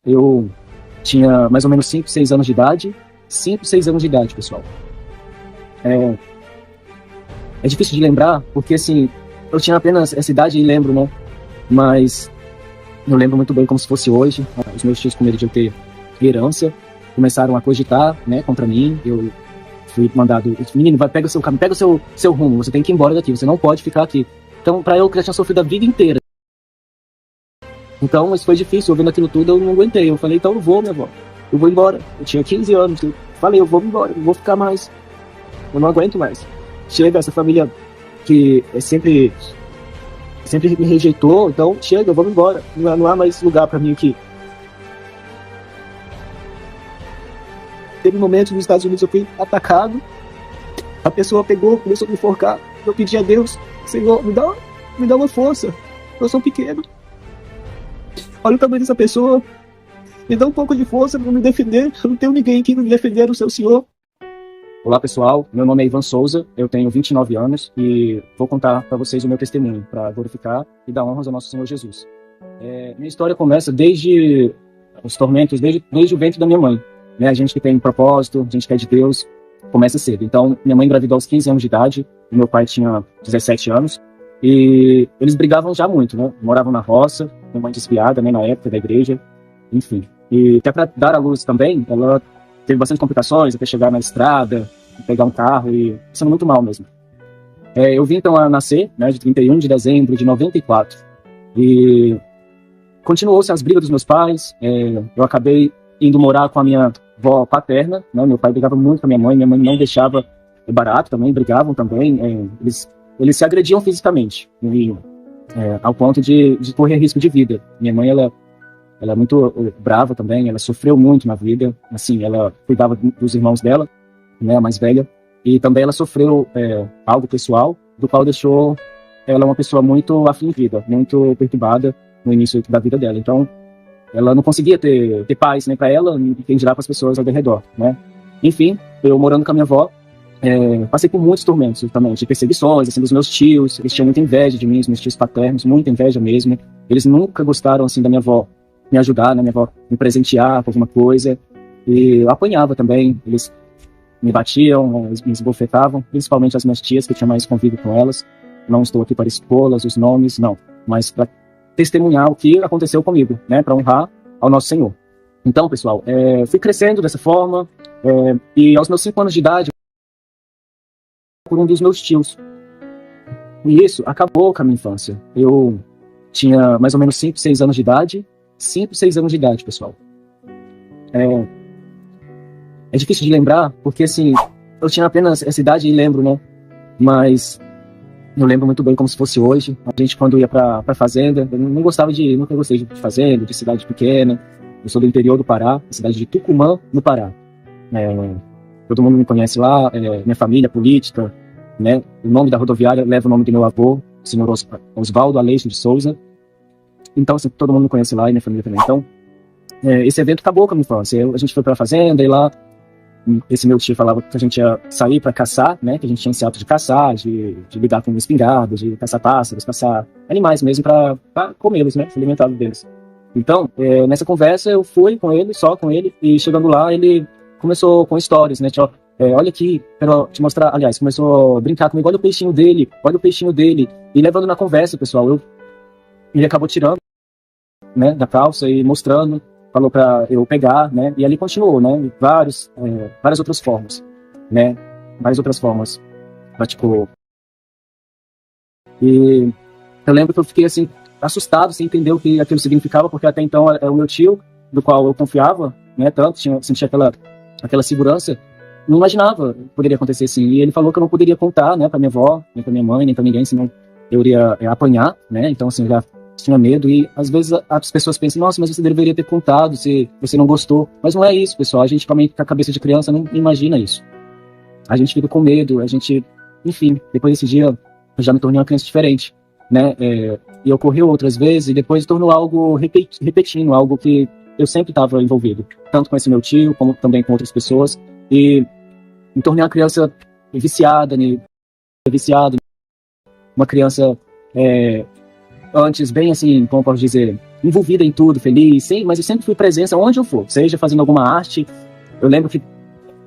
Eu tinha mais ou menos 5, 6 anos de idade. 5, 6 anos de idade, pessoal. É, é difícil de lembrar, porque assim, eu tinha apenas essa idade e lembro, né? Mas eu lembro muito bem como se fosse hoje. Os meus tios, com medo de eu ter herança, começaram a cogitar, né, contra mim. Eu fui mandado, menino, vai, pega o seu caminho, pega o seu rumo, você tem que ir embora daqui, você não pode ficar aqui. Então, pra eu que já tinha sofrido a vida inteira. Então, isso foi difícil, ouvindo aquilo tudo, eu não aguentei. Eu falei, então eu vou, minha avó, eu vou embora. Eu tinha 15 anos, eu falei, eu vou embora, eu não vou ficar mais, eu não aguento mais. Chega, essa família que sempre me rejeitou, então chega, vamos embora, não há mais lugar pra mim aqui. Teve momentos nos Estados Unidos eu fui atacado, a pessoa pegou, começou a me enforcar, eu pedi a Deus, Senhor, me dá uma força, eu sou pequeno, olha o tamanho dessa pessoa, me dá um pouco de força para me defender, eu não tenho ninguém aqui para me defender, o seu Senhor. Olá pessoal, meu nome é Ivan Souza, eu tenho 29 anos e vou contar para vocês o meu testemunho, para glorificar e dar honras ao nosso Senhor Jesus. Minha história começa desde os tormentos, desde o ventre da minha mãe. Né? A gente que tem propósito, a gente que é de Deus, começa cedo. Então, minha mãe engravidou aos 15 anos de idade, e meu pai tinha 17 anos, e eles brigavam já muito, né? Moravam na roça, minha mãe desviada, né, na época da igreja, enfim. E até para dar à luz também, ela teve bastante complicações até chegar na estrada, pegar um carro e passando muito mal mesmo. Eu vim então a nascer, né, de 31 de dezembro de 94. E continuou-se as brigas dos meus pais. Eu acabei indo morar com a minha avó paterna, né? Meu pai brigava muito com a minha mãe não deixava barato também, brigavam também. Eles se agrediam fisicamente, ao ponto de correr risco de vida. Minha mãe, ela é muito brava também, ela sofreu muito na vida, assim, ela cuidava dos irmãos dela, né, a mais velha, e também ela sofreu algo pessoal, do qual deixou ela uma pessoa muito afligida, muito perturbada no início da vida dela. Então, ela não conseguia ter paz, nem para ela, nem quem dirá para as pessoas ao redor, né. Enfim, eu morando com a minha avó, passei por muitos tormentos também, de perseguições, assim, dos meus tios. Eles tinham muita inveja de mim, os meus tios paternos, muita inveja mesmo. Eles nunca gostaram, assim, da minha avó me ajudar, né, minha avó me presentear com alguma coisa. E eu apanhava também, eles me batiam, eles me esbofetavam, principalmente as minhas tias, que eu tinha mais convívio com elas. Não estou aqui para expô-las, os nomes, não, mas para testemunhar o que aconteceu comigo, né, para honrar ao nosso Senhor. Então, pessoal, fui crescendo dessa forma, e aos meus 5 anos de idade, por um dos meus tios. E isso acabou com a minha infância. Eu tinha mais ou menos 5, 6 anos de idade. 5, 6 anos de idade, pessoal. É difícil de lembrar, porque assim, eu tinha apenas essa idade e lembro, né? Mas eu lembro muito bem como se fosse hoje. A gente, quando ia pra fazenda, eu não gostava nunca gostei de fazenda, de cidade pequena. Eu sou do interior do Pará, cidade de Tucumã, no Pará. Todo mundo me conhece lá, minha família política, né? O nome da rodoviária leva o nome do meu avô, o senhor Osvaldo Aleixo de Souza. Então, assim, todo mundo me conhece lá e minha família também. Então, esse evento acabou com a minha infância. A gente foi pra fazenda e lá, esse meu tio falava que a gente ia sair para caçar, né? Que a gente tinha esse hábito de caçar, de lidar com espingardas, de caçar pássaros, caçar animais mesmo para comê-los, né? Se alimentar deles. Então, nessa conversa eu fui com ele, só com ele, e chegando lá ele começou com histórias, né? Tipo, olha aqui, quero te mostrar. Aliás, começou a brincar comigo, olha o peixinho dele, e levando na conversa, pessoal. Ele acabou tirando, né, da calça e mostrando, falou para eu pegar, né? E ali continuou, né? Várias outras formas, né? Várias outras formas, tipo. E eu lembro que eu fiquei assim assustado, sem entender o que aquilo significava, porque até então é o meu tio, do qual eu confiava, né? Tanto sentia aquela segurança. Não imaginava que poderia acontecer assim. E ele falou que eu não poderia contar, né, para minha avó, nem para minha mãe, nem para ninguém, senão eu iria apanhar, né? Então assim, eu já tinha medo. E às vezes as pessoas pensam, nossa, mas você deveria ter contado se você não gostou. Mas não é isso, pessoal. A gente, com a cabeça de criança, não imagina isso. A gente fica com medo, enfim, depois desse dia eu já me tornei uma criança diferente, né? E ocorreu outras vezes e depois tornou algo repetindo, algo que eu sempre estava envolvido, tanto com esse meu tio, como também com outras pessoas. E me tornei uma criança viciada, uma criança antes bem assim, como posso dizer, envolvida em tudo, feliz, sim, mas eu sempre fui presença onde eu for, seja fazendo alguma arte. Eu lembro que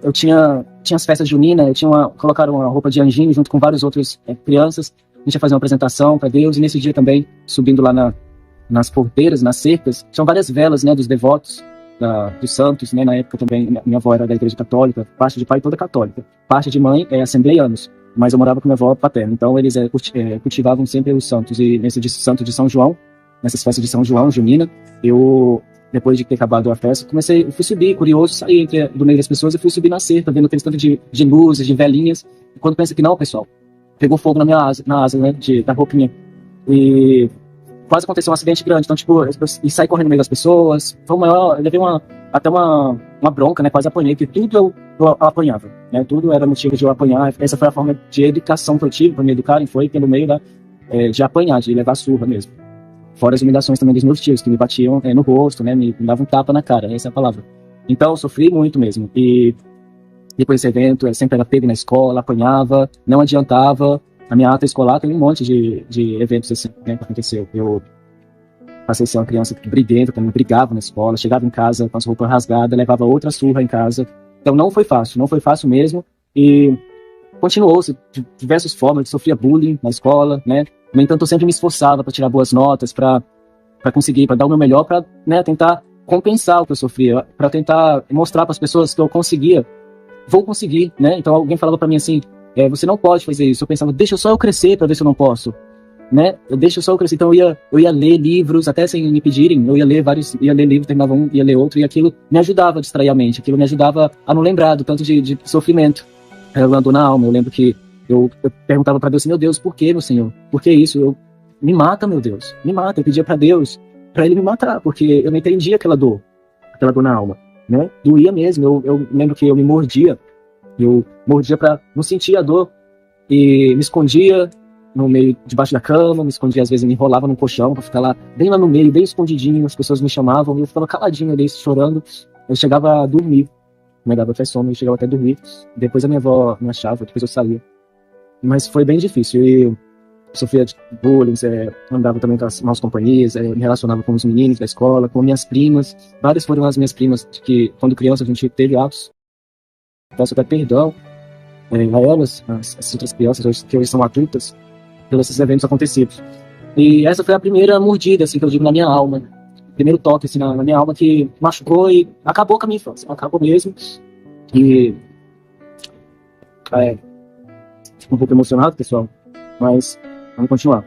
eu tinha as festas juninas, colocaram uma roupa de anjinho junto com várias outras crianças, a gente ia fazer uma apresentação para Deus, e nesse dia também, subindo lá nas porteiras, nas cercas, tinham várias velas, né, dos devotos, dos santos, né, na época também, minha avó era da igreja católica, parte de pai toda católica, parte de mãe é assembleianos, mas eu morava com minha avó paterna, então eles cultivavam sempre os santos, e nesse santo de São João, nessas festas de São João, junina, depois de ter acabado a festa, eu fui subir, curioso, saí do meio das pessoas e fui subir na cerca, vendo aquele tanto de luzes, de velhinhas, e quando pensa que não, pessoal, pegou fogo na asa, né, da roupinha, e quase aconteceu um acidente grande, então, tipo, e saí correndo no meio das pessoas, foi o maior, eu levei até uma bronca, né, quase apanhei, porque tudo eu apanhava, né, tudo era motivo de eu apanhar, essa foi a forma de educação que eu tive para me educarem, foi pelo meio de apanhar, de levar surra mesmo. Fora as humilhações também dos meus tios, que me batiam no rosto, né, me davam um tapa na cara, essa é a palavra. Então, eu sofri muito mesmo, e depois desse evento, eu sempre era pego na escola, apanhava, não adiantava. A minha ata escolar tem um monte de eventos assim, né, que aconteceu. Eu passei a ser uma criança briguenta, também brigava na escola, chegava em casa com as roupas rasgadas, levava outra surra em casa. Então não foi fácil mesmo. E continuou-se de diversas formas, eu sofria bullying na escola, né. No entanto, eu sempre me esforçava para tirar boas notas, para conseguir, para dar o meu melhor, para, né, tentar compensar o que eu sofria, para tentar mostrar para as pessoas que eu vou conseguir, né. Então alguém falava para mim assim, você não pode fazer isso. Eu pensava, deixa só eu crescer para ver se eu não posso, né? Deixa só eu crescer. Então eu ia ler livros, até sem me pedirem, ia ler livros, terminava um, ia ler outro, e aquilo me ajudava a distrair a mente, aquilo me ajudava a não lembrar do tanto de sofrimento. Eu ando na alma, eu lembro que eu perguntava para Deus assim, meu Deus, por que, meu Senhor? Por que isso? Me mata, meu Deus, me mata. Eu pedia para Deus, para Ele me matar, porque eu não entendia aquela dor na alma, né? Doía mesmo, eu lembro que eu mordia para não sentir a dor, e me escondia no meio, debaixo da cama, me escondia, às vezes me enrolava num colchão para ficar lá, bem lá no meio, bem escondidinho, as pessoas me chamavam, e eu ficava caladinho ali, chorando. Eu chegava a dormir, me dava até sono, eu chegava até a dormir, depois a minha avó me achava, depois eu saía. Mas foi bem difícil, eu sofria de bullying, andava também com as más companhias, me relacionava com os meninos da escola, com minhas primas, várias foram as minhas primas que, quando criança, a gente teve atos. Peço até perdão a elas, as outras crianças que hoje são adultas, pelos esses eventos acontecidos. E essa foi a primeira mordida, assim, que eu digo, na minha alma. Primeiro toque, assim, na minha alma, que machucou e acabou com a minha infância. Acabou mesmo. E fico um pouco emocionado, pessoal, mas vamos continuar.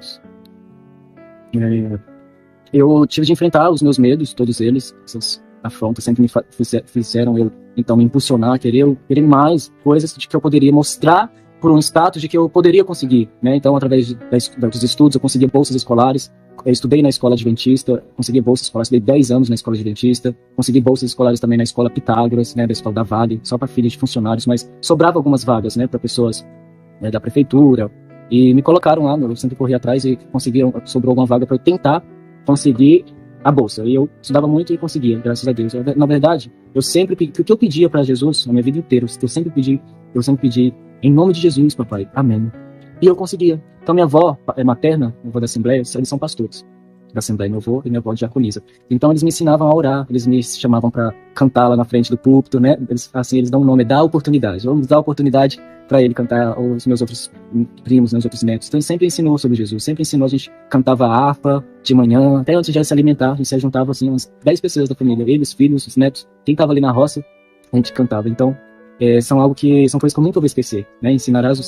Eu tive de enfrentar os meus medos, todos eles, essas afrontas sempre me fizeram eu, então, me impulsionar a querer mais coisas de que eu poderia mostrar por um status de que eu poderia conseguir, né? Então, através dos estudos, eu conseguia bolsas escolares. Eu estudei na escola adventista, consegui bolsas escolares, estudei 10 anos na escola adventista, consegui bolsas escolares também na escola Pitágoras, né, da escola da Vale, só para filhos de funcionários, mas sobrava algumas vagas, né, para pessoas da prefeitura, e me colocaram lá, eu sempre corri atrás e sobrou alguma vaga para eu tentar conseguir a bolsa. E eu estudava muito e conseguia, graças a Deus. Na verdade, o que eu pedia para Jesus na minha vida inteira, eu sempre pedi em nome de Jesus, papai, amém. E eu conseguia. Então minha avó materna, minha avó da Assembleia, eles são pastores da Assembleia, meu avô e minha avó diaconisa. Então eles me ensinavam a orar, eles me chamavam para cantar lá na frente do púlpito, né? Eles dão um nome, dá oportunidade. Vamos dar oportunidade para ele cantar, os meus outros primos, meus outros netos. Então ele sempre ensinou sobre Jesus, sempre ensinou, a gente cantava a harpa de manhã, até antes de se alimentar, a gente se juntava assim, umas 10 pessoas da família, eles, filhos, os netos, quem estava ali na roça, a gente cantava. Então são coisas que eu nunca vou esquecer, né? Ensinarás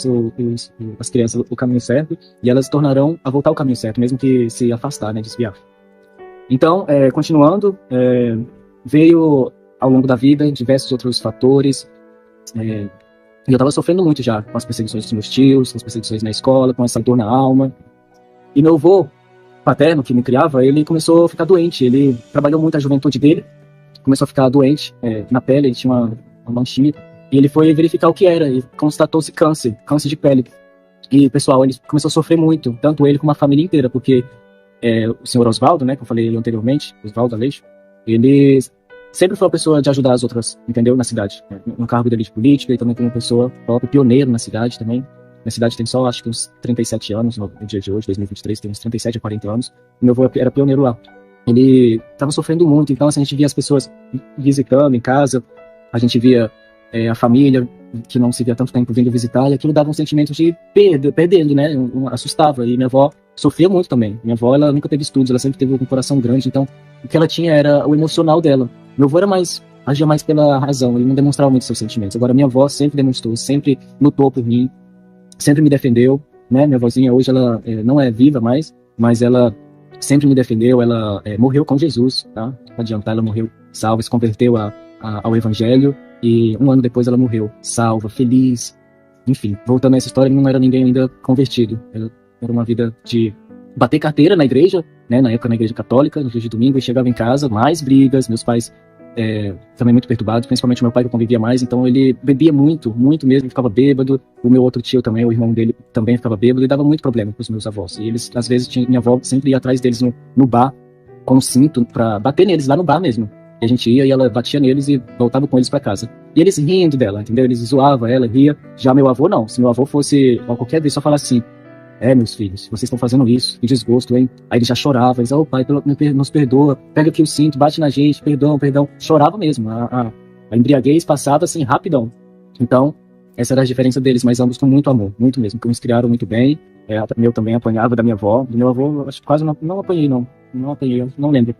as crianças o caminho certo e elas tornarão a voltar ao caminho certo, mesmo que se afastar, né? Desviar. Então, continuando, veio ao longo da vida diversos outros fatores. E eu estava sofrendo muito já com as perseguições dos meus tios, com as perseguições na escola, com essa dor na alma. E meu avô paterno, que me criava, ele começou a ficar doente. Ele trabalhou muito a juventude dele, começou a ficar doente na pele, ele tinha uma manchinha. E ele foi verificar o que era, e constatou-se câncer de pele. E, pessoal, ele começou a sofrer muito, tanto ele como a família inteira, porque o senhor Oswaldo, né, que eu falei anteriormente, Oswaldo Aleixo, ele sempre foi uma pessoa de ajudar as outras, entendeu, na cidade. No cargo dele de política, ele também foi uma pessoa própria, pioneiro na cidade também, Minha cidade tem só, acho que uns 37 anos, no dia de hoje, 2023, tem uns 37 a 40 anos. Meu avô era pioneiro lá. Ele estava sofrendo muito, então assim, a gente via as pessoas visitando em casa, a gente via a família, que não se via tanto tempo, vindo visitar, e aquilo dava um sentimento de perdê-lo, né? Assustava. E minha avó sofria muito também. Minha avó, ela nunca teve estudos, ela sempre teve um coração grande, então o que ela tinha era o emocional dela. Meu avô agia mais pela razão, ele não demonstrava muito seus sentimentos. Agora, minha avó sempre demonstrou, sempre lutou por mim, sempre me defendeu, né? Minha avózinha hoje, ela não é viva mais, mas ela sempre me defendeu, ela morreu com Jesus, tá? Não adianta, ela morreu salva, se converteu ao evangelho, e um ano depois ela morreu salva, feliz. Enfim, voltando a essa história, não era ninguém ainda convertido. Era uma vida de bater carteira na igreja, né? Na época na igreja católica, no dia de domingo, e chegava em casa, mais brigas, meus pais também muito perturbados, principalmente meu pai, que eu convivia mais, então ele bebia muito, muito mesmo, ficava bêbado. O meu outro tio também, o irmão dele, também ficava bêbado, e dava muito problema com os meus avós. E eles, às vezes, minha avó sempre ia atrás deles no bar, com um cinto, pra bater neles lá no bar mesmo. E a gente ia e ela batia neles e voltava com eles pra casa. E eles rindo dela, entendeu? Eles zoavam ela, ria. Já meu avô, não. Se meu avô fosse, qualquer vez, só falar assim: meus filhos, vocês estão fazendo isso, que desgosto, hein? Aí ele já chorava, eles, pai, nos perdoa, pega aqui o cinto, bate na gente, perdão. Chorava mesmo, a embriaguez passava assim, rapidão. Então, essa era a diferença deles, mas ambos com muito amor, muito mesmo, porque uns criaram muito bem. Eu também apanhava da minha avó, do meu avô, acho que quase não apanhei, não apanhei, eu não lembro.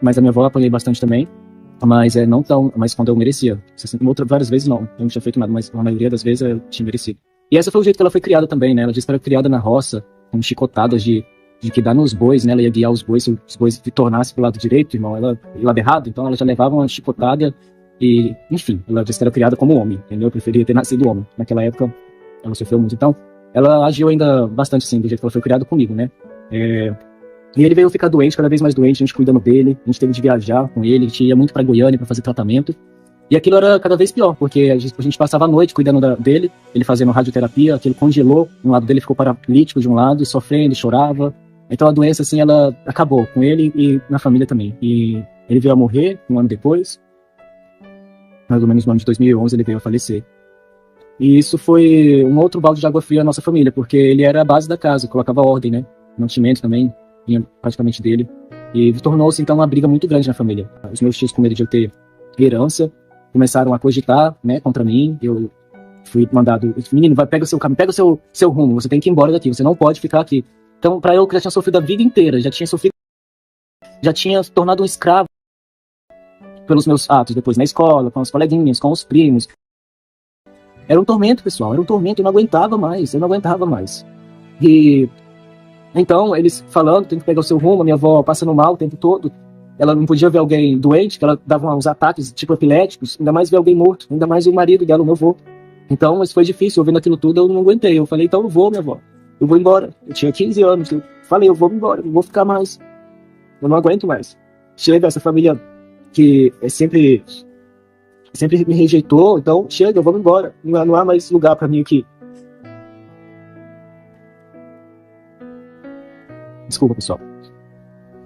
Mas a minha avó eu apanhei bastante também, mas quando eu merecia. Várias vezes não tinha feito nada, mas a maioria das vezes eu tinha merecido. E esse foi o jeito que ela foi criada também, né? Ela disse que era criada na roça, com chicotadas de que dá nos bois, né? Ela ia guiar os bois, se os bois tornassem pro lado direito, irmão, ela ia lado errado, então ela já levava uma chicotada e, enfim, ela disse que era criada como homem, entendeu? Eu preferia ter nascido homem. Naquela época, ela sofreu muito. Então, ela agiu ainda bastante, assim, do jeito que ela foi criada comigo, né? E ele veio ficar doente, cada vez mais doente, a gente cuidando dele, a gente teve de viajar com ele, a gente ia muito pra Goiânia pra fazer tratamento. E aquilo era cada vez pior, porque a gente passava a noite cuidando dele, ele fazendo radioterapia, aquilo congelou, um lado dele ficou paralítico de um lado, sofrendo, chorava. Então a doença, assim, ela acabou com ele e na família também. E ele veio a morrer um ano depois, mais ou menos no ano de 2011 ele veio a falecer. E isso foi um outro balde de água fria na nossa família, porque ele era a base da casa, colocava ordem, né? Mantimento também, vinha praticamente dele. E tornou-se, então, uma briga muito grande na família. Os meus tios, com medo de eu ter herança, começaram a cogitar, né, contra mim. Eu fui mandado: menino, pega o seu caminho, pega o seu rumo, você tem que ir embora daqui, você não pode ficar aqui. Então, para eu, que já tinha sofrido a vida inteira, já tinha se tornado um escravo pelos meus atos, depois na escola, com os coleguinhas, com os primos. Era um tormento, pessoal, era um tormento, eu não aguentava mais. E então, eles falando: tem que pegar o seu rumo, a minha avó passando mal o tempo todo. Ela não podia ver alguém doente, que ela dava uns ataques tipo epiléticos, ainda mais ver alguém morto, ainda mais o marido dela, o meu avô. Então, mas foi difícil, ouvindo aquilo tudo, eu não aguentei. Eu falei: então eu vou, minha avó, eu vou embora. Eu tinha 15 anos, eu falei: eu vou embora, não vou ficar mais. Eu não aguento mais. Chega, essa família que sempre me rejeitou, então chega, eu vou embora. Não há mais lugar pra mim aqui. Desculpa, pessoal.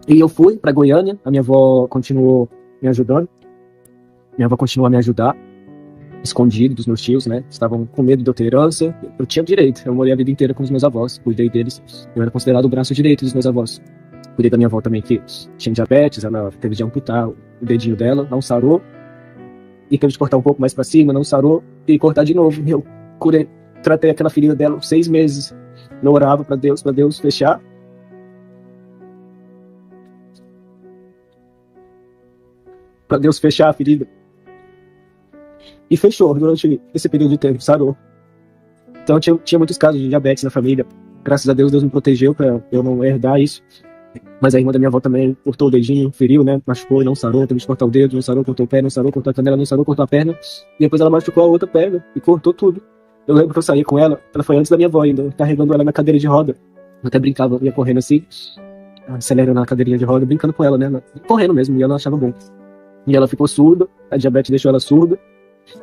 E eu fui pra Goiânia, a minha avó continuou me ajudando. Minha avó continuou a me ajudar, escondido dos meus tios, né? Estavam com medo de eu ter herança. Eu tinha direito, eu morei a vida inteira com os meus avós, cuidei deles. Eu era considerado o braço direito dos meus avós. Cuidei da minha avó também, que tinha diabetes, ela teve de amputar o dedinho dela, não sarou. E teve de cortar um pouco mais pra cima, não sarou, e cortar de novo. Eu tratei aquela ferida dela 6 meses. Eu orava pra Deus fechar. Pra Deus fechar a ferida. E fechou durante esse período de tempo, sarou. Então tinha muitos casos de diabetes na família. Graças a Deus, Deus me protegeu pra eu não herdar isso. Mas a irmã da minha avó também cortou o dedinho, feriu, né? Machucou e não sarou, teve de cortar o dedo, não sarou, cortou o pé, não sarou, cortou a canela, não sarou, cortou a perna. E depois ela machucou a outra perna e cortou tudo. Eu lembro que eu saí com ela foi antes da minha avó ainda, carregando ela na cadeira de roda. Eu até brincava, ia correndo assim, acelerando na cadeirinha de roda, brincando com ela, né? Correndo mesmo, e ela achava bom. E ela ficou surda, a diabetes deixou ela surda,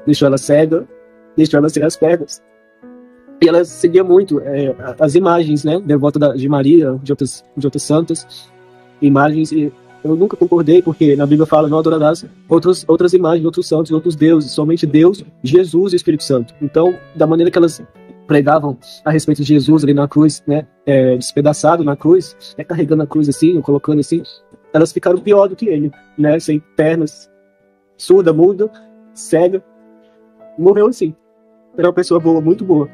deixou ela cega, deixou ela sem as pernas. E ela seguia muito as imagens, né, devota de Maria, de outras santas, imagens, e eu nunca concordei, porque na Bíblia fala: não adorarás outras imagens, outros santos, outros deuses, somente Deus, Jesus e o Espírito Santo. Então, da maneira que elas pregavam a respeito de Jesus ali na cruz, né, despedaçado na cruz, carregando a cruz assim, ou colocando assim, elas ficaram pior do que ele, né, sem pernas, surda, muda, cega, morreu assim. Era uma pessoa boa, muito boa.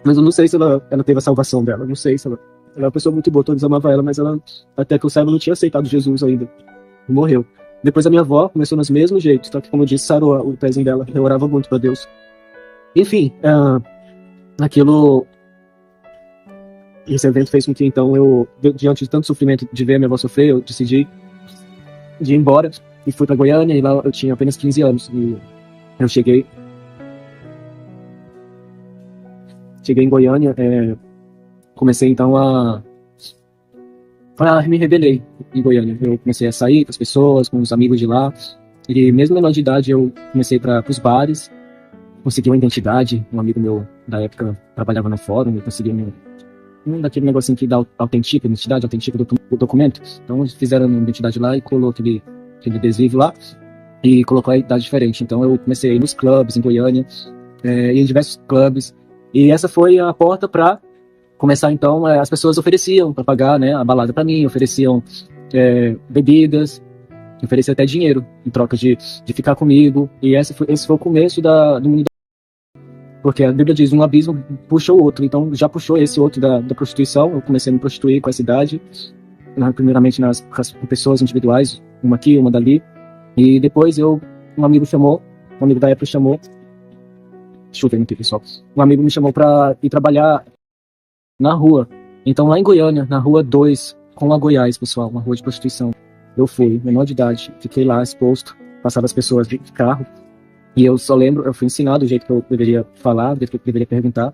Mas eu não sei se ela teve a salvação dela, não sei se ela é uma pessoa muito boa, todos amavam ela, mas ela, até que eu saiba, não tinha aceitado Jesus ainda. Morreu. Depois a minha avó começou nos mesmos jeitos, só que, como eu disse, sarou o pezinho dela, eu orava muito pra Deus. Enfim, esse evento fez com que, então, diante de tanto sofrimento de ver a minha avó sofrer, eu decidi de ir embora e fui pra Goiânia, e lá eu tinha apenas 15 anos, e eu cheguei em Goiânia, comecei então me rebelei em Goiânia. Eu comecei a sair com as pessoas, com os amigos de lá, e mesmo menor de idade eu comecei para os bares, consegui uma identidade. Um amigo meu da época trabalhava no fórum e conseguiu um daquele negocinho que dá identidade autentica do documento. Então fizeram uma identidade lá e colou aquele adesivo lá e colocou a idade diferente. Então eu comecei a ir nos clubes em Goiânia, em diversos clubes, e essa foi a porta para começar. Então as pessoas ofereciam para pagar, né, a balada para mim, ofereciam bebidas, ofereciam até dinheiro em troca de ficar comigo, e esse foi o começo do mundo. Porque a Bíblia diz, um abismo puxa o outro, então já puxou esse outro da prostituição. Eu comecei a me prostituir com essa idade, primeiramente com pessoas individuais, uma aqui, uma dali, e depois um amigo da época chamou, deixa eu ver aqui, pessoal, um amigo me chamou para ir trabalhar na rua. Então lá em Goiânia, na rua 2, com a Goiás, pessoal, uma rua de prostituição. Eu fui, menor de idade, fiquei lá exposto, passava as pessoas de carro, e eu só lembro, eu fui ensinado o jeito que eu deveria falar, o jeito que eu deveria perguntar,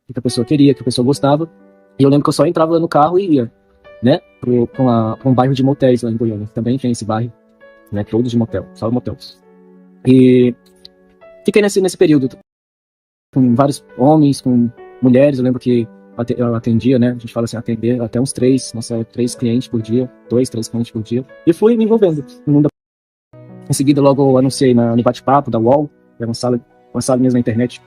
o que a pessoa queria, o que a pessoa gostava, e eu lembro que eu só entrava no carro e ia, né, pra um bairro de motéis lá em Goiânia. Também tem esse bairro, né, todos de motel, só motel. E fiquei nesse período com vários homens, com mulheres. Eu lembro que eu atendia, né, a gente fala assim, atender até uns 3 clientes por dia, 2, 3 clientes por dia, e fui me envolvendo no mundo. Em seguida, logo eu anunciei no bate-papo da UOL, era uma sala mesmo na internet,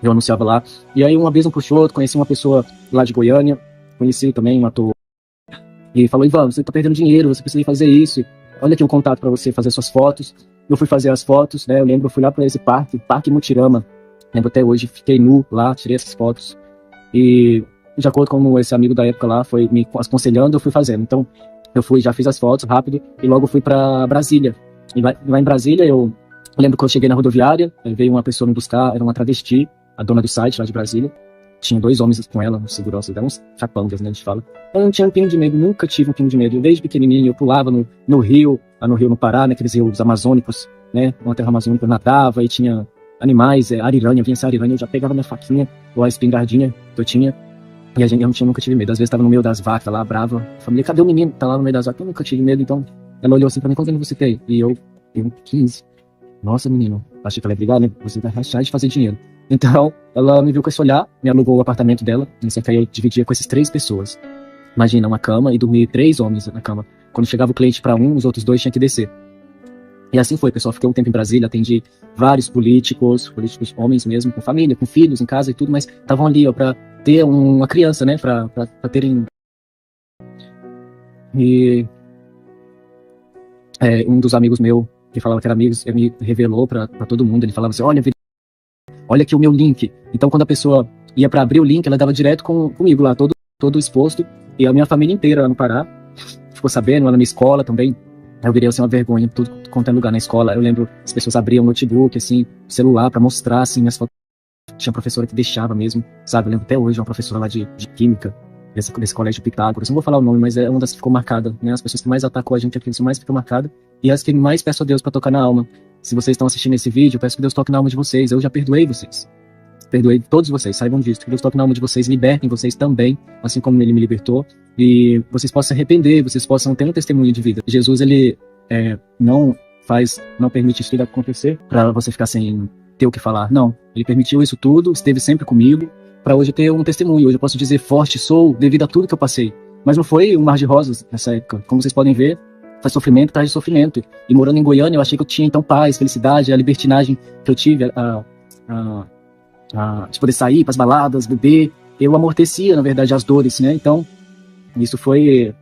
eu anunciava lá, e aí um abismo puxou outro, conheci uma pessoa lá de Goiânia, conheci também um ator, e falou, Ivan, você tá perdendo dinheiro, você precisa fazer isso, olha aqui um contato para você fazer suas fotos. Eu fui fazer as fotos, né, eu lembro, eu fui lá para esse Parque Mutirama, lembro até hoje, fiquei nu lá, tirei essas fotos, e de acordo com esse amigo da época lá foi me aconselhando, eu fui fazendo. Então eu já fiz as fotos rápido, e logo fui para Brasília. E lá em Brasília, eu lembro que eu cheguei na rodoviária, veio uma pessoa me buscar, era uma travesti, a dona do site lá de Brasília. Tinha 2 homens com ela, uns seguranças, eram uns capangas, né, a gente fala. Eu não tinha um pingo de medo, nunca tive um pingo de medo. Desde pequenininho eu pulava no rio, lá no Rio no Pará, naqueles rios amazônicos, né, uma terra amazônica, eu nadava e tinha animais, ariranha, vinha essa ariranha, eu já pegava minha faquinha ou a espingardinha que eu tinha, e eu nunca tive medo. Às vezes tava no meio das vacas lá, brava, a família, cadê o menino? Tá lá no meio das vacas, eu nunca tive medo. Então ela olhou assim pra mim, quantos anos você tem? E eu tenho 15. Nossa, menino, achei que ela ia brigar, né? Você vai rachar de fazer dinheiro. Então, ela me viu com esse olhar, me alugou o apartamento dela, só que aí eu dividia com essas 3 pessoas. Imagina, uma cama, e dormir 3 homens na cama. Quando chegava o cliente para um, os outros 2 tinham que descer. E assim foi, pessoal. Fiquei um tempo em Brasília, atendi vários políticos homens mesmo, com família, com filhos em casa e tudo, mas estavam ali, ó, pra ter uma criança, né, pra terem... E um dos amigos meu, que falava que era amigos, ele me revelou pra todo mundo. Ele falava assim, olha aqui o meu link. Então quando a pessoa ia pra abrir o link, ela dava direto comigo lá, todo exposto, e a minha família inteira lá no Pará ficou sabendo, lá na minha escola também. Eu virei assim uma vergonha, tudo quanto é lugar na escola. Eu lembro, as pessoas abriam o notebook, assim, celular, pra mostrar, assim, as fotos. Tinha professora que deixava mesmo, sabe? Eu lembro até hoje, uma professora lá de química, desse colégio Pitágoras. Não vou falar o nome, mas é uma das que ficou marcada, né? As pessoas que mais atacou a gente aqui, que mais ficou marcada, e as que mais peço a Deus pra tocar na alma. Se vocês estão assistindo esse vídeo, eu peço que Deus toque na alma de vocês. Eu já perdoei vocês. Perdoei todos vocês, saibam disso. Que Deus toque na alma de vocês, libertem vocês também, assim como Ele me libertou. E vocês possam se arrepender, vocês possam ter um testemunho de vida. Jesus, Ele não permite isso tudo acontecer pra você ficar sem ter o que falar. Não, Ele permitiu isso tudo, esteve sempre comigo, pra hoje eu ter um testemunho. Hoje eu posso dizer, forte sou, devido a tudo que eu passei. Mas não foi um mar de rosas nessa época. Como vocês podem ver, faz sofrimento atrás de sofrimento. E morando em Goiânia, eu achei que eu tinha então paz, felicidade, a libertinagem que eu tive, de poder sair para as baladas, beber, eu amortecia, na verdade, as dores, né? Então, isso foi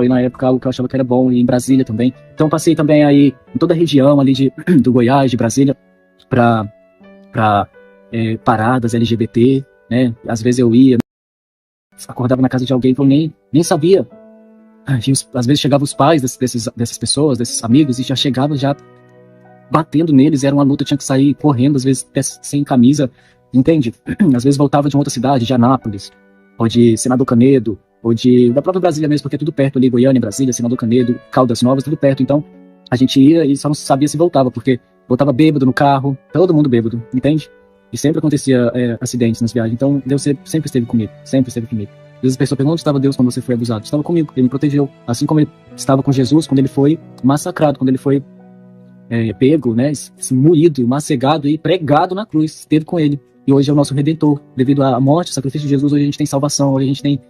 na época algo que eu achava que era bom, e em Brasília também. Então, passei também aí em toda a região ali do Goiás, de Brasília, para paradas LGBT, né? Às vezes eu ia, acordava na casa de alguém que eu nem sabia. Às vezes chegavam os pais dessas pessoas, desses amigos, e já chegava já batendo neles, era uma luta, tinha que sair correndo, às vezes sem camisa, entende? Às vezes voltava de uma outra cidade, de Anápolis, ou de Senador Canedo, ou da própria Brasília mesmo, porque é tudo perto ali, Goiânia, Brasília, Senador Canedo, Caldas Novas, tudo perto. Então, a gente ia e só não sabia se voltava, porque voltava bêbado no carro, todo mundo bêbado, entende? E sempre acontecia acidentes nas viagens. Então, Deus sempre esteve comigo, sempre esteve comigo. Às vezes a pessoa pergunta: onde estava Deus quando você foi abusado? Estava comigo, ele me protegeu. Assim como ele estava com Jesus quando ele foi massacrado, quando ele foi pego, né, moído, macegado e pregado na cruz, esteve com ele. E hoje é o nosso Redentor. Devido à morte, ao sacrifício de Jesus, hoje a gente tem salvação, hoje a gente tem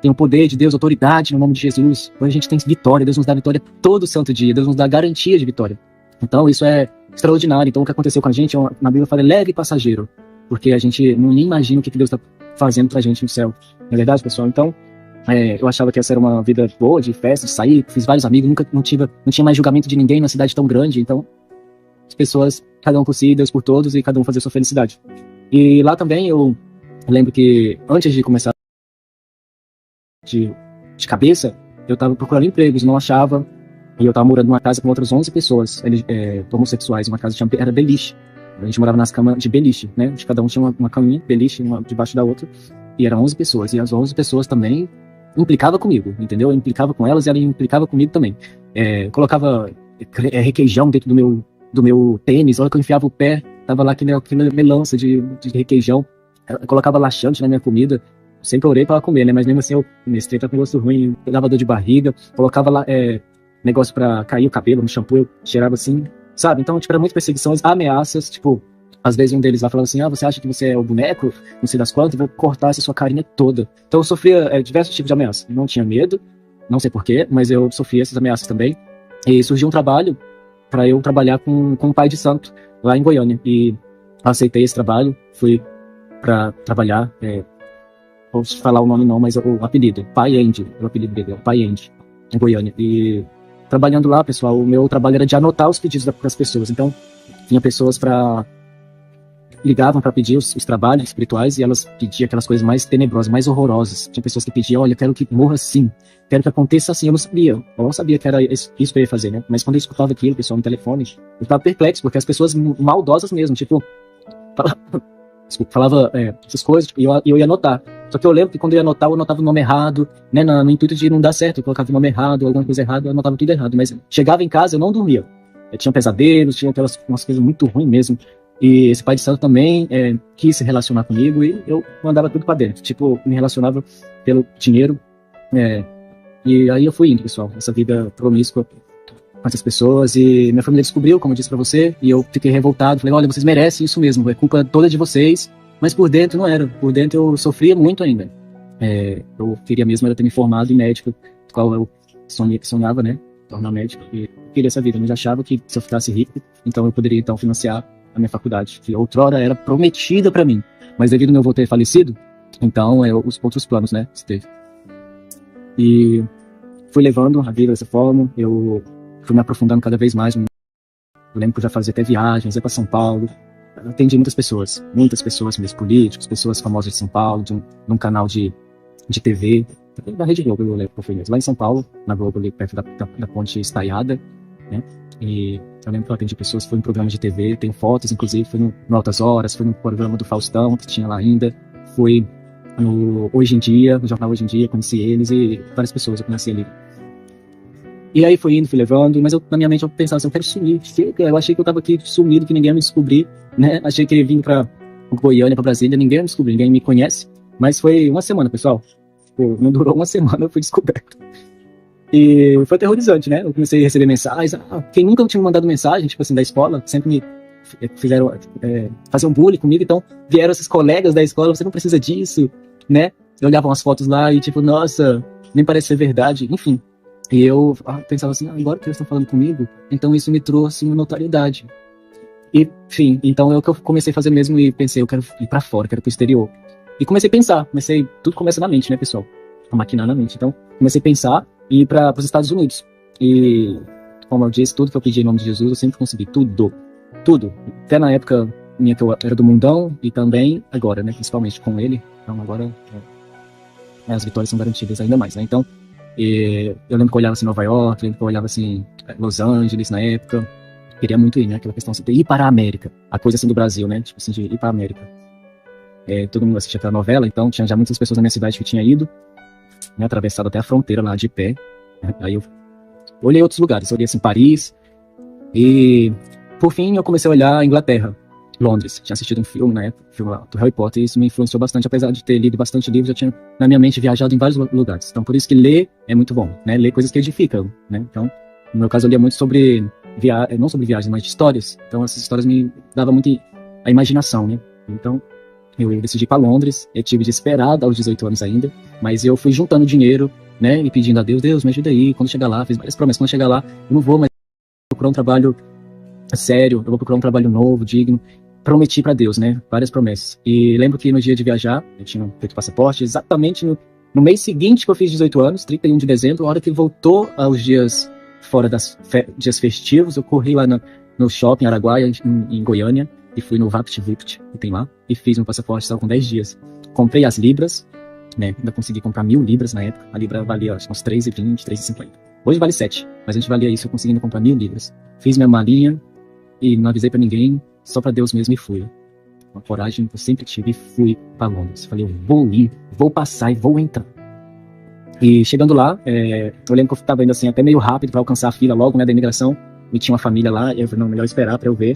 o poder de Deus, autoridade no nome de Jesus. Hoje a gente tem vitória, Deus nos dá vitória todo santo dia, Deus nos dá garantia de vitória. Então isso é extraordinário. Então o que aconteceu com a gente, na Bíblia fala leve e passageiro, porque a gente nem imagina o que Deus está fazendo pra gente no céu. Não é verdade, pessoal? Então, eu achava que essa era uma vida boa, de festa, de sair, fiz vários amigos, não tinha mais julgamento de ninguém numa cidade tão grande. Então, as pessoas, cada um por si, Deus por todos, e cada um fazer sua felicidade. E lá também eu lembro que antes de começar de cabeça, eu estava procurando empregos, não achava, e eu estava morando numa casa com outras 11 pessoas homossexuais, uma casa era beliche. A gente morava nas camas de beliche, né? Cada um tinha uma caminha, beliche, uma debaixo da outra, e eram 11 pessoas, e as 11 pessoas também implicava comigo, entendeu? Eu implicava com elas e ela implicava comigo também. Colocava requeijão dentro do meu tênis, a hora que eu enfiava o pé, tava lá aquela melança de requeijão. Eu colocava laxante na minha comida, sempre orei para ela comer, né? Mas mesmo assim, nesse tempo com gosto ruim, eu dava dor de barriga, colocava lá negócio para cair o cabelo no shampoo, eu cheirava assim, sabe? Então, era muitas perseguições, ameaças, às vezes um deles lá falando assim: você acha que você é o boneco, não sei das quantas, eu vou cortar essa sua carinha toda. Então eu sofria diversos tipos de ameaças. Não tinha medo, não sei porquê, mas eu sofria essas ameaças também. E surgiu um trabalho para eu trabalhar com um pai de santo lá em Goiânia. E aceitei esse trabalho, fui para trabalhar, vou falar o nome não, mas o apelido, Pai Andy, o apelido dele, Pai Andy, em Goiânia. E trabalhando lá, pessoal, o meu trabalho era de anotar os pedidos das pessoas. Então, tinha pessoas ligavam para pedir os trabalhos espirituais, e elas pediam aquelas coisas mais tenebrosas, mais horrorosas. Tinha pessoas que pediam: olha, eu quero que morra assim, quero que aconteça assim. Eu não sabia que era isso que eu ia fazer, né? Mas quando eu escutava aquilo, pessoal, no telefone, eu ficava perplexo, porque as pessoas maldosas mesmo, falava essas coisas, e eu ia anotar. Só que eu lembro que quando eu ia anotar, eu anotava o nome errado, né? No intuito de não dar certo, eu colocava o nome errado, alguma coisa errada, eu anotava tudo errado. Mas chegava em casa, eu não dormia. Eu tinha pesadelos, tinha umas coisas muito ruins mesmo. E esse pai de santo também quis se relacionar comigo, e eu mandava tudo pra dentro. Me relacionava pelo dinheiro. E aí eu fui indo, pessoal, essa vida promíscua com essas pessoas. E minha família descobriu, como eu disse pra você, e eu fiquei revoltado. Falei: olha, vocês merecem isso mesmo, é culpa toda de vocês. Mas por dentro não era. Por dentro eu sofria muito ainda. Eu queria mesmo era ter me formado em médico, qual eu sonhava, né? Tornar médico. E queria essa vida, mas achava que se eu ficasse rico, então eu poderia então financiar a minha faculdade, que outrora era prometida para mim, mas devido ao meu avô ter falecido, então os outros planos, né, se teve. E fui levando a vida dessa forma, eu fui me aprofundando cada vez mais. Eu lembro que eu já fazia até viagens, ia para São Paulo, eu atendi muitas pessoas mesmo, políticos, pessoas famosas de São Paulo, de um canal de TV, da Rede Globo, eu lembro que eu fui mesmo, lá em São Paulo, na Globo, ali perto da Ponte Estaiada, né. E eu lembro que eu atendi pessoas, fui em programa de TV, tenho fotos, inclusive, fui no Altas Horas, fui no programa do Faustão, que tinha lá ainda, fui no Hoje em Dia, no jornal Hoje em Dia, conheci eles, e várias pessoas eu conheci ali. E aí fui indo, fui levando, mas na minha mente eu pensava assim: eu quero sumir, chega, eu achei que eu tava aqui sumido, que ninguém ia me descobrir, né, achei que eu ia vir pra Goiânia, pra Brasília, ninguém ia me descobrir, ninguém me conhece, mas foi uma semana, pessoal, não durou uma semana, eu fui descoberto. E foi aterrorizante, né? Eu comecei a receber mensagens. Quem nunca tinha me mandado mensagem, da escola, sempre me fizeram fazer um bullying comigo. Então, vieram esses colegas da escola: você não precisa disso, né? Eu olhava umas fotos lá e nossa, nem parece ser verdade. Enfim. E eu pensava assim: agora que eles estão falando comigo, então isso me trouxe uma notoriedade. E, enfim, então eu que eu comecei a fazer mesmo e pensei, eu quero ir pra fora, quero ir pro exterior. E comecei a pensar, tudo começa na mente, né, pessoal? A maquinar na mente. Então, comecei a pensar e ir para os Estados Unidos. E, como eu disse, tudo que eu pedi em nome de Jesus, eu sempre consegui, tudo, tudo. Até na época minha que eu era do mundão e também agora, né, principalmente com ele. Então, agora as vitórias são garantidas ainda mais, né? Então, eu lembro que eu olhava assim Nova York, lembro que eu olhava assim Los Angeles na época. Queria muito ir, né? Aquela questão assim, de ir para a América. A coisa assim do Brasil, né? Tipo assim, de ir para a América. Todo mundo assistia aquela novela, então tinha já muitas pessoas na minha cidade que tinha ido, né? Atravessado até a fronteira lá de pé. Aí eu olhei outros lugares, eu olhei assim Paris. E por fim eu comecei a olhar a Inglaterra, Londres. Tinha assistido um filme na época, um filme lá do Harry Potter, e isso me influenciou bastante, apesar de ter lido bastante livros, eu tinha na minha mente viajado em vários lugares. Então por isso que ler é muito bom, né? Ler coisas que edificam, né? Então, no meu caso eu lia muito sobre não sobre viagens, mas de histórias. Então essas histórias me davam muito a imaginação, né? Então eu decidi ir para Londres. Eu tive de esperar aos 18 anos ainda, mas eu fui juntando dinheiro, né? E pedindo a Deus, Deus, me ajuda aí. Quando chegar lá, fiz várias promessas. Quando chegar lá, eu não vou mais procurar um trabalho sério, eu vou procurar um trabalho novo, digno. Prometi para Deus, né? Várias promessas. E lembro que no dia de viajar, eu tinha feito passaporte, exatamente no mês seguinte que eu fiz 18 anos, 31 de dezembro, a hora que voltou aos dias fora dias festivos, eu corri lá no shopping Araguaia, em Goiânia, e fui no VaptVipt, que tem lá, e fiz meu passaporte, estava com 10 dias. Comprei as libras, né? Ainda consegui comprar 1.000 libras na época. A libra valia acho, uns 3,20, 3,50. Hoje vale 7, mas a gente valia isso, eu consegui comprar 1.000 libras. Fiz minha malinha e não avisei pra ninguém, só pra Deus mesmo, e fui. Uma coragem que eu sempre tive, e fui pra Londres. Falei, eu vou ir, vou passar e vou entrar. E chegando lá, eu lembro que eu estava indo assim até meio rápido para alcançar a fila logo, né, da imigração. E tinha uma família lá, e eu falei, não, melhor esperar para eu ver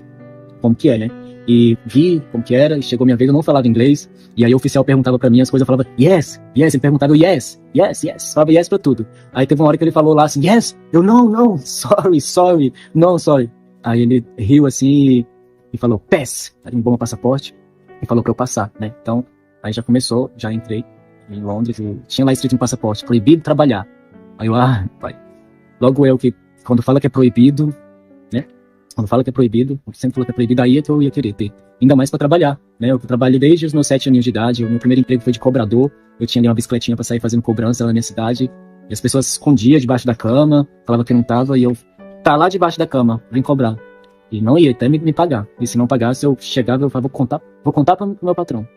como que é, né? E vi como que era, e chegou minha vez, eu não falava inglês. E aí o oficial perguntava para mim as coisas, eu falava, yes, yes. Ele perguntava, yes, yes, yes. Falava yes pra tudo. Aí teve uma hora que ele falou lá assim, yes. Eu, não, sorry, não, sorry. Aí ele riu assim e falou, pass. Carimbou meu passaporte e falou para eu passar, né? Então, aí já começou, já entrei em Londres, e tinha lá escrito no passaporte, proibido trabalhar. Aí eu, pai, logo eu que, quando fala que é proibido, né, quando fala que é proibido, sempre falou que é proibido, aí é que eu ia querer ter, ainda mais pra trabalhar, né, eu trabalho desde os meus 7 aninhos de idade, o meu primeiro emprego foi de cobrador, eu tinha ali uma bicicletinha pra sair fazendo cobrança na minha cidade, e as pessoas se escondiam debaixo da cama, falavam que não tava, e eu, tá lá debaixo da cama, vem cobrar. E não ia até me pagar, e se não pagasse, eu chegava, eu falava, vou contar pro meu patrão,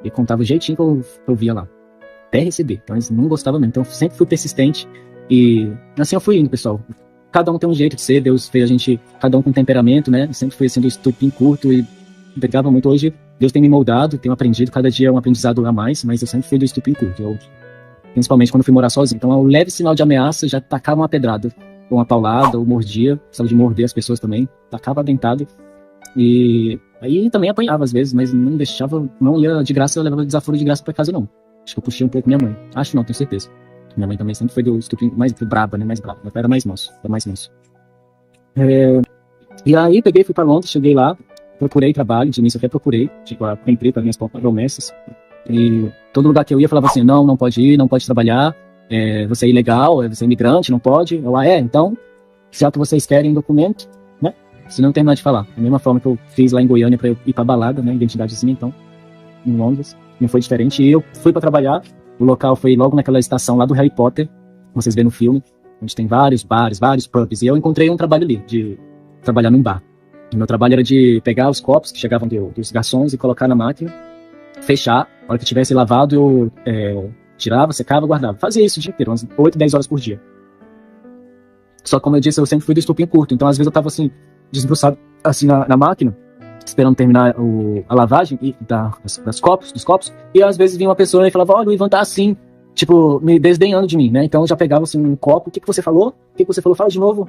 e contava o jeitinho que eu via lá. Até receber, então eles não gostavam mesmo, então eu sempre fui persistente e assim eu fui indo, pessoal. Cada um tem um jeito de ser, Deus fez a gente, cada um com temperamento, né? Eu sempre fui assim do estupim curto e brigava muito. Hoje Deus tem me moldado, tenho aprendido, cada dia é um aprendizado a mais, mas eu sempre fui do estupim curto, principalmente quando fui morar sozinho. Então ao leve sinal de ameaça já tacava uma pedrada, ou uma paulada, ou mordia, precisava de morder as pessoas também, tacava dentado. E aí também apanhava às vezes, mas não deixava, não ia de graça, eu levava desaforo de graça pra casa não. Acho que eu puxei um pouco minha mãe. Acho não, tenho certeza. Minha mãe também sempre foi do estupim mais braba, né? Mais braba. Meu pai era mais manso. E aí peguei, fui pra Londres, cheguei lá, procurei trabalho, de início até procurei, tipo, cumpri para minhas promessas. E todo lugar que eu ia falava assim, não pode ir, não pode trabalhar, você é ilegal, você é imigrante, não pode. Eu, então, se é o que vocês querem, documento, né? Se não terminar de falar. Da mesma forma que eu fiz lá em Goiânia pra eu ir pra balada, né? Identidadezinha, então, em Londres. Não foi diferente. E eu fui para trabalhar. O local foi logo naquela estação lá do Harry Potter, vocês vêem no filme, onde tem vários bares, vários pubs. E eu encontrei um trabalho ali, de trabalhar num bar. O meu trabalho era de pegar os copos que chegavam dos garçons e colocar na máquina, fechar. A hora que tivesse lavado, eu tirava, secava, guardava. Fazia isso o dia inteiro, umas 8, 10 horas por dia. Só que, como eu disse, eu sempre fui do estupim curto. Então, às vezes, eu tava assim, desbruçado assim na máquina, esperando terminar a lavagem dos copos, e às vezes vinha uma pessoa e falava, olha, o Ivan tá assim, tipo, me desdenhando de mim, né? Então eu já pegava assim um copo, o que você falou? O que você falou? Fala de novo.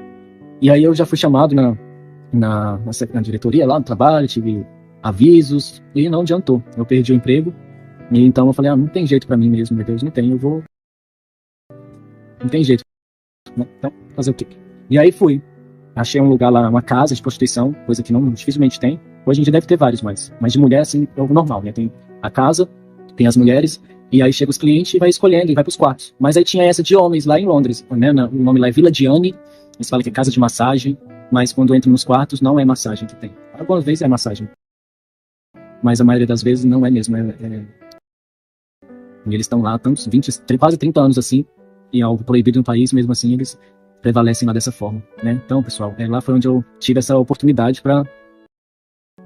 E aí eu já fui chamado na diretoria lá no trabalho, tive avisos, e não adiantou. Eu perdi o emprego, e então eu falei, não tem jeito pra mim mesmo, meu Deus, não tem, não tem jeito, né? Então, fazer o quê? E aí fui. Achei um lugar lá, uma casa de prostituição, coisa que não dificilmente tem. Hoje em dia deve ter vários, mas de mulher, assim, é o normal, né? Tem a casa, tem as mulheres, e aí chega os clientes e vai escolhendo, e vai pros quartos. Mas aí tinha essa de homens lá em Londres, né? O nome lá é Villa Diane, eles falam que é casa de massagem, mas quando entram nos quartos, não é massagem que tem. Algumas vezes é massagem, mas a maioria das vezes não é mesmo. E eles estão lá tantos 20, quase 30 anos assim, e algo proibido no país, mesmo assim eles prevalecem lá dessa forma, né? Então, pessoal, lá foi onde eu tive essa oportunidade para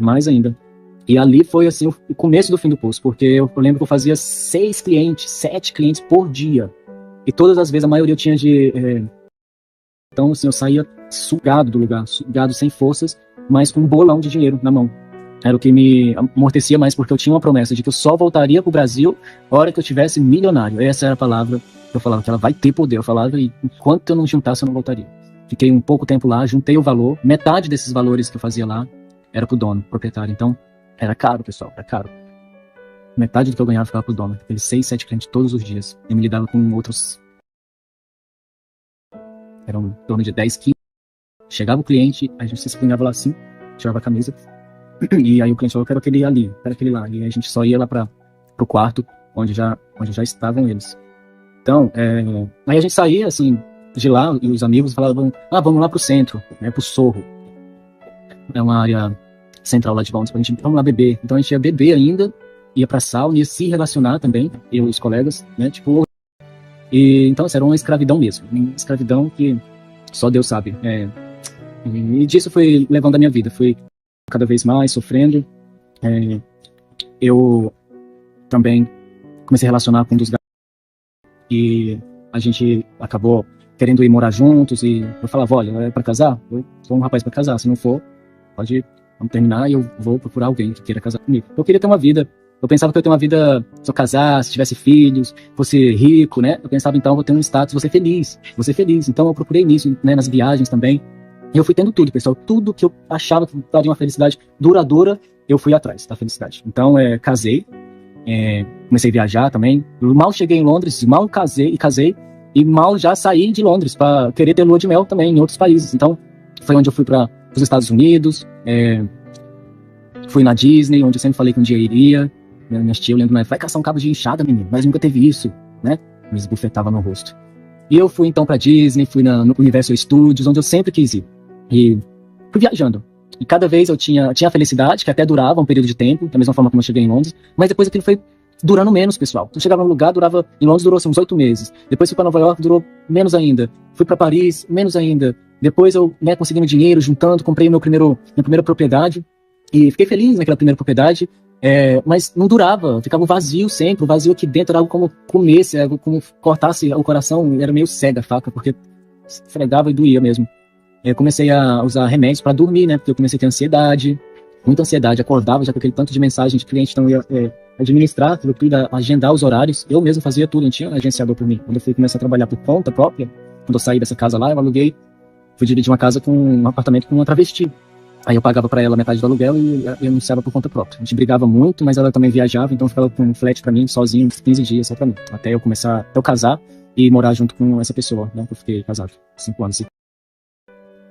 mais ainda. E ali foi assim o começo do fim do poço, porque eu lembro que eu fazia 6 clientes, 7 clientes por dia. E todas as vezes a maioria eu tinha de... Então, assim, eu saía sugado do lugar, sugado sem forças, mas com um bolão de dinheiro na mão. Era o que me amortecia mais, porque eu tinha uma promessa de que eu só voltaria pro Brasil na hora que eu tivesse milionário. Essa era a palavra que eu falava, que ela vai ter poder. Eu falava, e enquanto eu não juntasse, eu não voltaria. Fiquei um pouco tempo lá, juntei o valor. Metade desses valores que eu fazia lá era pro dono, pro proprietário. Então, era caro, pessoal, era caro. Metade do que eu ganhava ficava pro dono. Aqueles 6, 7 clientes todos os dias. Eu me lidava com outros... Eram em torno de 10, 15. Chegava o cliente, a gente se espinhava lá assim, tirava a camisa. E aí o cliente falou, eu quero aquele ali, eu quero aquele lá. E a gente só ia lá pro quarto, onde já estavam eles. Então, aí a gente saía, assim, de lá, e os amigos falavam, vamos lá pro centro, né, pro Sorro. É uma área central lá de Londres, vamos lá beber. Então a gente ia beber ainda, ia pra sauna, ia se relacionar também, eu e os colegas, né, tipo... E, então, assim, era uma escravidão mesmo, uma escravidão que só Deus sabe. E disso foi levando a minha vida, fui cada vez mais sofrendo. Eu também comecei a relacionar com um dos garotos e a gente acabou querendo ir morar juntos e eu falava, olha, é pra casar? Eu sou um rapaz pra casar, se não for, vamos terminar e eu vou procurar alguém que queira casar comigo. Eu queria ter uma vida, eu pensava que eu ia ter uma vida, se eu casasse, tivesse filhos, fosse rico, né? Eu pensava, então, eu vou ter um status, vou ser feliz. Então eu procurei nisso, né, nas viagens também. E eu fui tendo tudo, pessoal. Tudo que eu achava que daria uma felicidade duradoura, eu fui atrás da felicidade. Então, casei, comecei a viajar também. Mal cheguei em Londres, mal casei, e mal já saí de Londres para querer ter lua de mel também em outros países. Então, foi onde eu fui para os Estados Unidos, fui na Disney, onde eu sempre falei que um dia iria. Minha tia, eu lembro, vai caçar um cabo de enxada, menino, mas nunca teve isso, né? Me esbufetava no rosto. E eu fui então para Disney, fui no Universal Studios, onde eu sempre quis ir. E fui viajando. E cada vez eu tinha a felicidade, que até durava um período de tempo, da mesma forma como eu cheguei em Londres, mas depois aquilo foi durando menos, pessoal. Eu chegava num lugar, em Londres durou uns 8 meses. Depois fui para Nova York, durou menos ainda. Fui para Paris, menos ainda. Depois eu, conseguindo dinheiro, juntando, comprei minha primeira propriedade. E fiquei feliz naquela primeira propriedade. Mas não durava, ficava vazio sempre, o vazio aqui dentro era algo como comesse, algo como cortasse o coração, era meio cega a faca, porque esfregava e doía mesmo. Eu comecei a usar remédios para dormir, né, porque eu comecei a ter ansiedade, muita ansiedade, acordava já com aquele tanto de mensagem de cliente, então eu ia administrar tudo, agendar os horários, eu mesmo fazia tudo, não tinha agenciador por mim. Quando eu fui começar a trabalhar por conta própria, quando eu saí dessa casa lá, eu aluguei, fui dividir um apartamento com uma travesti. Aí eu pagava pra ela metade do aluguel e eu anunciava por conta própria. A gente brigava muito, mas ela também viajava, então eu ficava com um flat pra mim, sozinho, 15 dias só pra mim. Até eu casar e morar junto com essa pessoa, né? Eu fiquei casado 5 anos.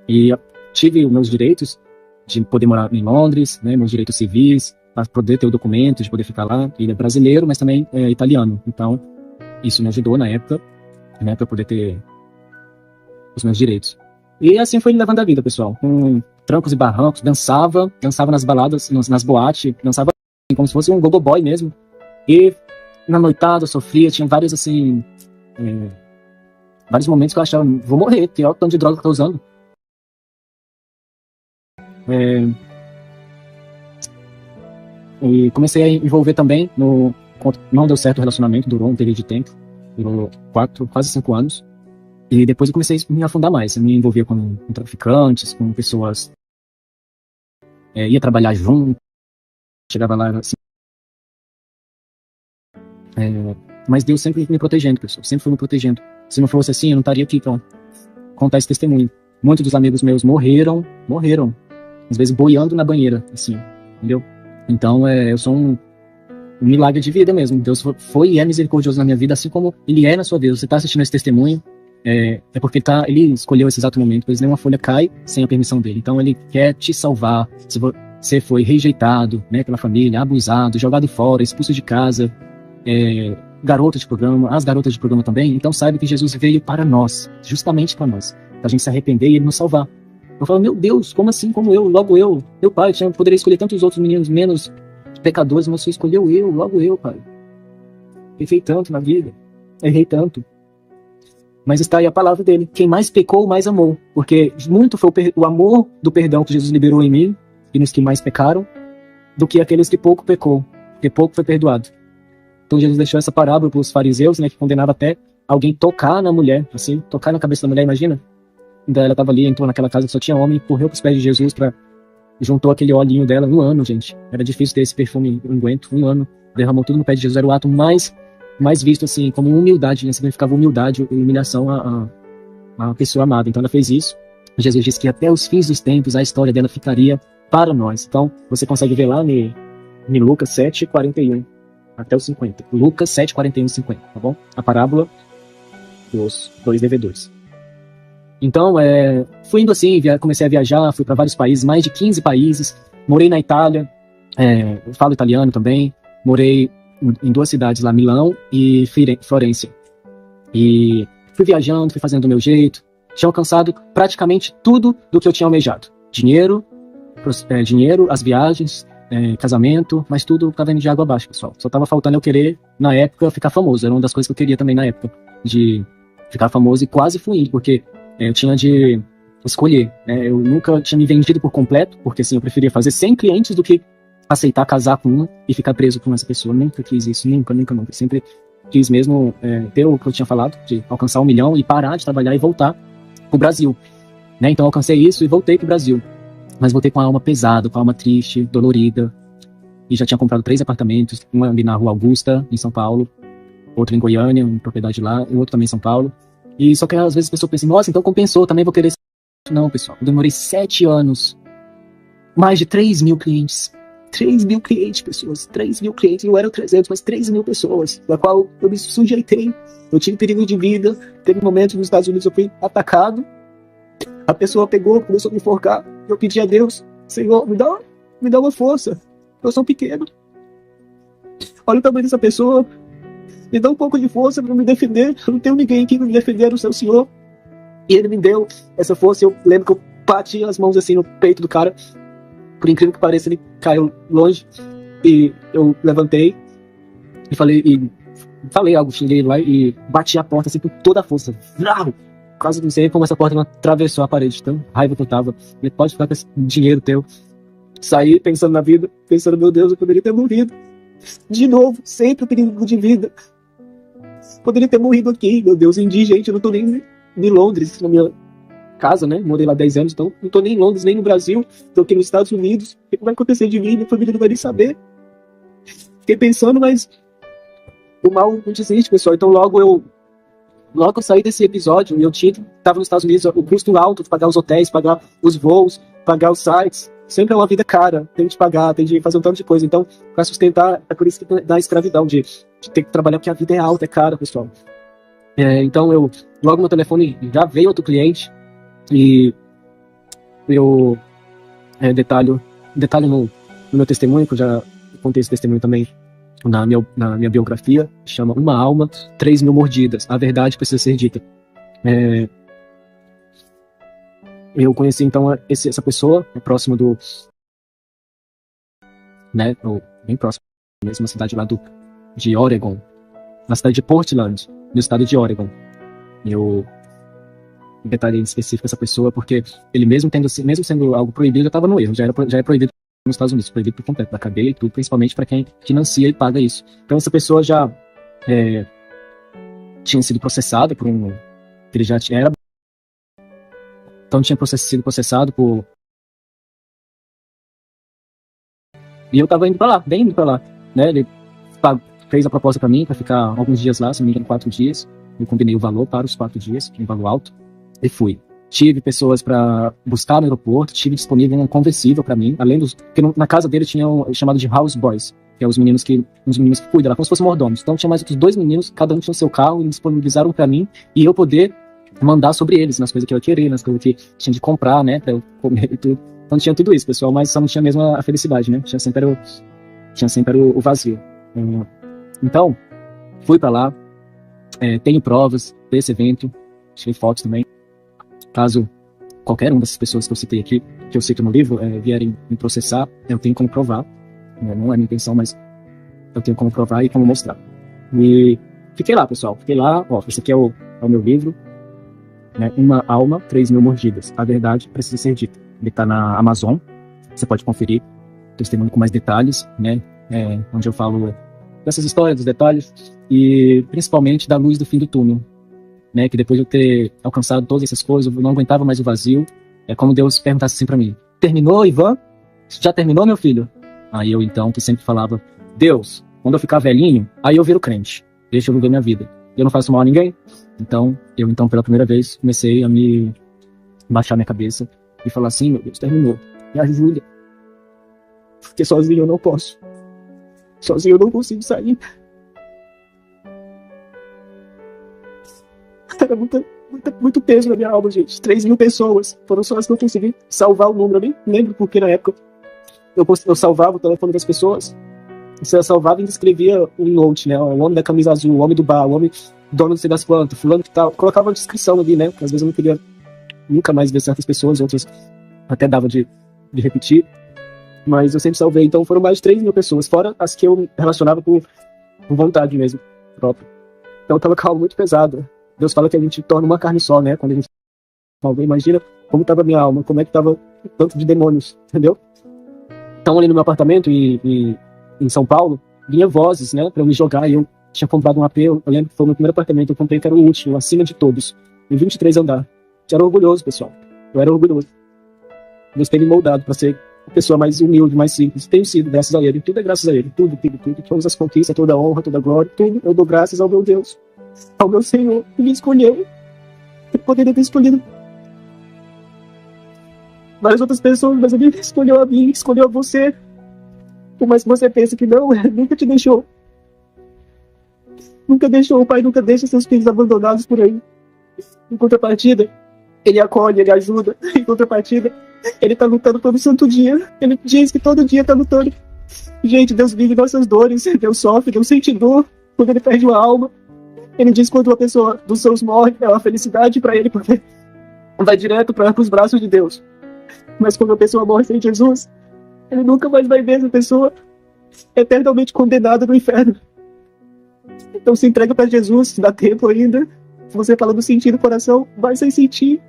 E eu tive os meus direitos de poder morar em Londres, né? Meus direitos civis, para poder ter o documento, de poder ficar lá. Ele é brasileiro, mas também é italiano. Então, isso me ajudou na época, né? Pra eu poder ter os meus direitos. E assim foi levando a vida, pessoal. Com trancos e barrancos, dançava nas baladas, nas boates, dançava como se fosse um gogo boy mesmo. E na noitada, sofria, tinha vários, assim, vários momentos que eu achava, vou morrer, que é o tanto de droga que eu tô usando. E comecei a envolver também não deu certo o relacionamento, durou um período de tempo, durou quase 5 anos. E depois eu comecei a me afundar mais, eu me envolvia com traficantes, com pessoas, ia trabalhar junto, chegava lá assim. Mas Deus sempre me protegendo, pessoal, sempre foi me protegendo. Se não fosse assim, eu não estaria aqui para contar esse testemunho. Muitos dos amigos meus morreram, às vezes boiando na banheira, assim, entendeu? Então, eu sou um milagre de vida mesmo. Deus foi e é misericordioso na minha vida, assim como Ele é na sua vida. Você está assistindo esse testemunho, é porque Ele escolheu esse exato momento, pois nenhuma folha cai sem a permissão dele. Então Ele quer te salvar. Se você foi rejeitado, né, pela família, abusado, jogado fora, expulso de casa, garota de programa, as garotas de programa também, então saiba que Jesus veio para nós, justamente para nós, para a gente se arrepender e Ele nos salvar. Eu falo, meu Deus, como assim? Como eu? Logo eu? Meu pai, poderia escolher tantos outros meninos menos pecadores, mas você escolheu eu, logo eu, pai. Errei tanto na vida. Errei tanto. Mas está aí a palavra dele. Quem mais pecou, mais amou. Porque muito foi o amor do perdão que Jesus liberou em mim e nos que mais pecaram, do que aqueles que pouco pecou, porque pouco foi perdoado. Então Jesus deixou essa parábola para os fariseus, né, que condenava até alguém tocar na mulher, assim, tocar na cabeça da mulher, imagina. Então ela estava ali, entrou naquela casa que só tinha homem, correu para os pés de Jesus, juntou aquele olhinho dela, 1 ano, gente. Era difícil ter esse perfume unguento, 1 ano. Derramou tudo no pé de Jesus, era o ato mais visto, assim, como humildade, né? Significava humildade e humilhação à pessoa amada. Então ela fez isso. Jesus disse que até os fins dos tempos a história dela ficaria para nós. Então você consegue ver lá em Lucas 7:41 até o 50. Lucas 7:41 e 50, tá bom? A parábola dos 2 devedores. Então, fui indo assim, comecei a viajar, fui para vários países, mais de 15 países. Morei na Itália, falo italiano também. Morei em 2 cidades lá, Milão e Florença. E fui viajando, fui fazendo do meu jeito. Tinha alcançado praticamente tudo do que eu tinha almejado. Dinheiro, as viagens, casamento, mas tudo estava indo de água abaixo, pessoal. Só estava faltando eu querer, na época, ficar famoso. Era uma das coisas que eu queria também na época, de ficar famoso, e quase fui, porque eu tinha de escolher, né? Eu nunca tinha me vendido por completo, porque assim, eu preferia fazer 100 clientes do que aceitar casar com um e ficar preso com essa pessoa. Eu nunca quis isso, nunca. Eu sempre quis mesmo ter o que eu tinha falado, de alcançar 1 milhão e parar de trabalhar e voltar pro Brasil, né? Então eu alcancei isso e voltei pro Brasil. Mas voltei com a alma pesada, com a alma triste, dolorida. E já tinha comprado 3 apartamentos, um ali na Rua Augusta, em São Paulo, outro em Goiânia, uma propriedade lá, e outro também em São Paulo. E só que às vezes a pessoa pensa, nossa, então compensou, também vou querer. Não, pessoal, eu demorei 7 anos, mais de 3 mil clientes. 3 mil clientes, pessoas, 3 mil clientes, não eram 300, mas 3 mil pessoas, da qual eu me sujeitei. Eu tive perigo de vida, teve momentos nos Estados Unidos eu fui atacado, a pessoa pegou, começou a me enforcar, eu pedi a Deus, Senhor, me dá uma força, eu sou pequeno, olha o tamanho dessa pessoa, me dá um pouco de força para me defender, eu não tenho ninguém aqui para me defender, o seu Senhor. E ele me deu essa força, eu lembro que eu bati as mãos assim no peito do cara, por incrível que pareça, ele caiu longe, e eu levantei e falei algo, xinguei ele lá e bati a porta assim com toda a força. Quase não sei como essa porta não atravessou a parede, tão raiva que eu tava. Ele pode ficar com esse dinheiro teu. Saí pensando na vida, pensando, meu Deus, eu poderia ter morrido. De novo, sempre o perigo de vida. Poderia ter morrido aqui, meu Deus, indigente, eu não tô nem em Londres, na minha casa, né? Morei lá 10 anos, então não tô nem em Londres, nem no Brasil, tô aqui nos Estados Unidos. O que vai acontecer de mim? Minha família não vai nem saber. Fiquei pensando, mas o mal não desiste, pessoal. Então logo eu saí desse episódio e eu tava nos Estados Unidos, o custo alto de pagar os hotéis, pagar os voos, pagar os sites. Sempre é uma vida cara, tem de pagar, tem de fazer um tanto de coisa. Então, para sustentar, é por isso que dá a escravidão, de ter que trabalhar, porque a vida é alta, é cara, pessoal. Então, logo no telefone já veio outro cliente e eu detalho no meu testemunho, que eu já contei esse testemunho também na minha biografia, chama Uma Alma, 3 mil mordidas. A verdade precisa ser dita. Eu conheci, então, essa pessoa, próximo né, bem próximo, na mesma cidade lá de Oregon, na cidade de Portland, no estado de Oregon. Eu detalhei em específico essa pessoa, porque ele mesmo sendo algo proibido, já estava no erro, já é proibido nos Estados Unidos, proibido por completo, da cadeia e tudo, principalmente para quem financia e paga isso. Então essa pessoa já tinha sido processada por ele já era, então tinha sido processado por, e eu tava indo para lá, bem indo para lá, né? Ele fez a proposta para mim para ficar alguns dias lá, se não me engano 4 dias. Eu combinei o valor para os 4 dias, um valor alto, e fui. Tive pessoas para buscar no aeroporto, tive disponível um conversível para mim, além dos, porque na casa dele tinha chamado de house boys, que é os meninos que cuidam lá, como se fossem mordomos. Então tinha mais outros 2 meninos, cada um tinha o seu carro, e disponibilizaram para mim, e eu poder mandar sobre eles, nas coisas que eu queria, nas coisas que tinha de comprar, né, para eu comer e tudo. Então tinha tudo isso, pessoal, mas só não tinha mesmo a felicidade, né, tinha sempre o vazio. Então, fui para lá, tenho provas desse evento, tirei fotos também. Caso qualquer uma dessas pessoas que eu citei aqui, que eu cito no livro, vierem me processar, eu tenho como provar, né? Não é minha intenção, mas eu tenho como provar e como mostrar. E fiquei lá, pessoal, fiquei lá, ó, esse aqui é o meu livro, né? Uma Alma, 3.000 Mordidas. A verdade precisa ser dita. Ele tá na Amazon, você pode conferir, testemunho com mais detalhes, né? Onde eu falo dessas histórias, dos detalhes, e principalmente da luz do fim do túnel, né? Que depois de eu ter alcançado todas essas coisas, eu não aguentava mais o vazio. É como Deus perguntasse assim pra mim: terminou, Ivan? Já terminou, meu filho? Aí eu, então, que sempre falava: Deus, quando eu ficar velhinho, aí eu viro crente. Deixa eu viver minha vida. Eu não faço mal a ninguém. Então, pela primeira vez, comecei a me baixar minha cabeça e falar assim: meu Deus, terminou. Me ajuda. Porque sozinho eu não posso. Sozinho eu não consigo sair. Era muito peso na minha alma, gente. 3.000 pessoas. Foram só as que eu consegui salvar o número. Eu nem lembro porque na época eu salvava o telefone das pessoas. Você salvava e escrevia um note, né? O homem da camisa azul, o homem do bar, o homem dono não sei das plantas, fulano que tal. Colocava uma descrição ali, né? Porque às vezes eu não queria nunca mais ver certas pessoas, outras até dava de repetir. Mas eu sempre salvei. Então foram mais de 3.000 pessoas, fora as que eu me relacionava por vontade mesmo, própria. Então tava com a alma muito pesada. Deus fala que a gente torna uma carne só, né? Quando a gente salva. Imagina como tava a minha alma, como é que tava o tanto de demônios, entendeu? Então ali no meu apartamento em São Paulo, vinha vozes, né, pra eu me jogar, e eu tinha comprado um AP, eu lembro que foi o meu primeiro apartamento, eu comprei que era o último, acima de todos, em 23 andar. Eu era orgulhoso, pessoal, eu era orgulhoso. Deus tem me moldado pra ser a pessoa mais humilde, mais simples, tenho sido, graças a Ele, tudo é graças a Ele, tudo, todas as conquistas, toda a honra, toda a glória, tudo, eu dou graças ao meu Deus, ao meu Senhor, que me escolheu. Eu poderia ter escolhido várias outras pessoas, mas Ele escolheu a mim, escolheu a você. Por mais que você pense que não, nunca te deixou. Nunca deixou, o Pai nunca deixa seus filhos abandonados por aí. Em contrapartida, Ele acolhe, Ele ajuda. Em contrapartida, Ele tá lutando todo santo dia. Ele diz que todo dia tá lutando. Gente, Deus vive nossas dores, Deus sofre, Deus sente dor quando Ele perde uma alma. Ele diz que quando uma pessoa dos seus morre, é uma felicidade para Ele, porque vai direto para os braços de Deus. Mas quando a pessoa morre sem Jesus, Ele nunca mais vai ver essa pessoa eternamente condenada no inferno. Então se entrega para Jesus, dá tempo ainda. Se você fala do sentir do coração, vai sem sentir.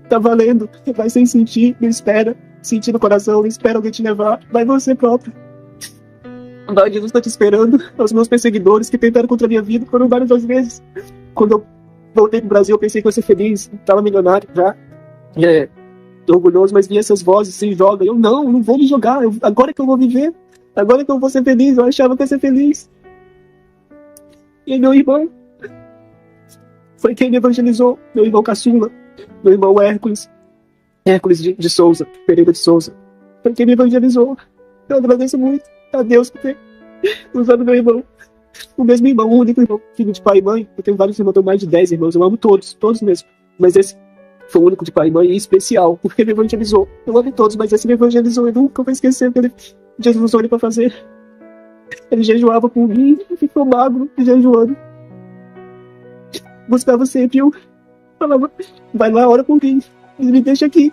Tá valendo, vai sem sentir, não espera. Sentir no coração, não espera alguém te levar. Vai você próprio. Vai, Jesus está te esperando. Os meus perseguidores que tentaram contra a minha vida foram várias vezes. Quando eu voltei pro Brasil, eu pensei que eu ia ser feliz. Tava milionário já. Orgulhoso, mas vinha essas vozes, se joga. Eu não vou me jogar. Agora que eu vou viver. Agora que eu vou ser feliz. Eu achava que eu ia ser feliz. E meu irmão foi quem me evangelizou. Meu irmão caçula. Meu irmão Hércules de Souza, Pereira de Souza. Foi quem me evangelizou. Eu agradeço muito a Deus por ter usado meu irmão. O mesmo irmão, o único irmão, filho de pai e mãe. Eu tenho vários irmãos, eu tenho mais de 10 irmãos. Eu amo todos mesmo. Mas esse foi o único de pai e mãe, e especial, porque ele me evangelizou. Eu amo todos, mas esse me evangelizou. Eu nunca vou esquecer que Jesus usou ele para fazer. Ele jejuava por mim, ficou magro, jejuando. Buscava sempre, eu falava: vai lá, ora por mim, ele me deixa aqui.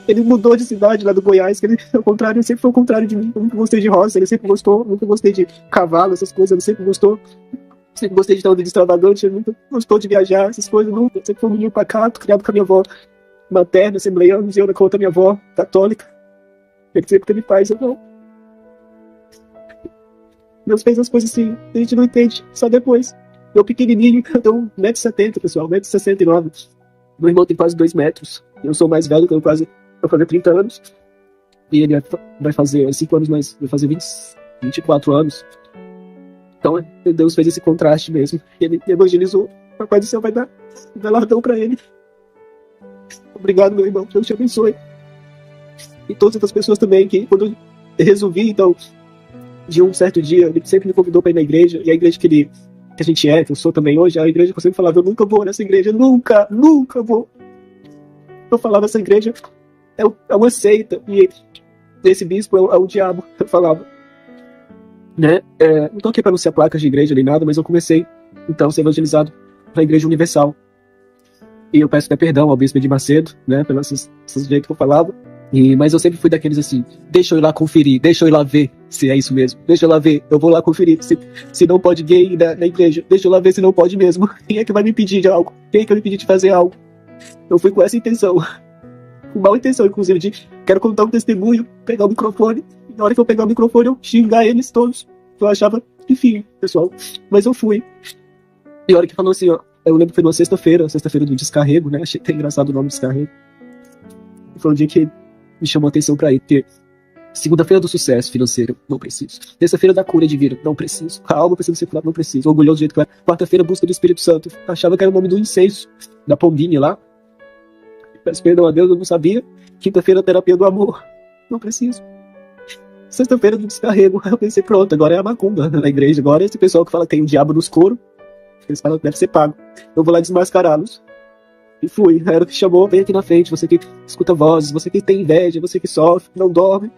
Ele mudou de cidade lá do Goiás, que ele, ao contrário, sempre foi o contrário de mim. Eu nunca gostei de roça, ele sempre gostou. Nunca gostei de cavalo, essas coisas, ele sempre gostou. Sempre gostei de estar de extravagante, ele nunca gostou de viajar, essas coisas, nunca. Sempre foi um menino pacato, criado com a minha avó materna, assembleiana, e eu com a outra minha avó, católica. Ele sempre teve paz, eu não. Deus fez as coisas assim, a gente não entende, só depois. Eu pequenininho, eu tenho 1,70m, pessoal, 1,69m. Meu irmão tem quase 2 metros. Eu sou mais velho, eu quase vou fazer 30 anos. E ele vai fazer 5 anos mais, vai fazer 24 anos. Então, Deus fez esse contraste mesmo. Ele evangelizou. O Papai do Céu vai dar galardão pra ele. Obrigado, meu irmão. Deus te abençoe. E todas outras pessoas também, que quando eu resolvi, então, de um certo dia, ele sempre me convidou pra ir na igreja. E a igreja que a gente que eu sou também hoje, a igreja que eu sempre falava: eu nunca vou nessa igreja, nunca vou. Eu falava: essa igreja é uma seita, e esse bispo é o diabo. Eu falava, né? Não tô aqui para anunciar placas de igreja nem nada, mas eu comecei então a ser evangelizado para a Igreja Universal. E eu peço até perdão ao bispo de Macedo, né, pelo esses jeitos que eu falava. Mas eu sempre fui daqueles assim, deixa eu ir lá conferir, deixa eu ir lá ver se é isso mesmo, deixa eu lá ver, eu vou lá conferir se não pode gay na igreja, deixa eu lá ver se não pode mesmo. Quem é que vai me pedir de algo? Quem é que vai me pedir de fazer algo? Eu fui com essa intenção, com má intenção, inclusive, de quero contar um testemunho, pegar o microfone, e na hora que eu pegar o microfone eu xingar eles todos. Eu achava, enfim, pessoal, mas eu fui. E a hora que falou assim, ó, eu lembro que foi numa sexta-feira do descarrego, né, achei até engraçado o nome descarrego. Foi um dia que me chamou a atenção pra ir, porque segunda-feira do sucesso financeiro, não preciso. Terça-feira da cura divina, não preciso. A alma precisa ser curada, não preciso. Orgulhoso do jeito que eu era. Quarta-feira, busca do Espírito Santo. Achava que era o nome do incenso, da pombinha lá. Peço perdão a Deus, eu não sabia. Quinta-feira, terapia do amor, não preciso. Sexta-feira do descarrego, eu pensei, pronto, agora é a macumba na igreja. Agora é esse pessoal que fala que tem o diabo nos coros, eles falam que deve ser pago. Eu vou lá desmascará-los. E fui, a ela que chamou, vem aqui na frente, você que escuta vozes, você que tem inveja, você que sofre, não dorme,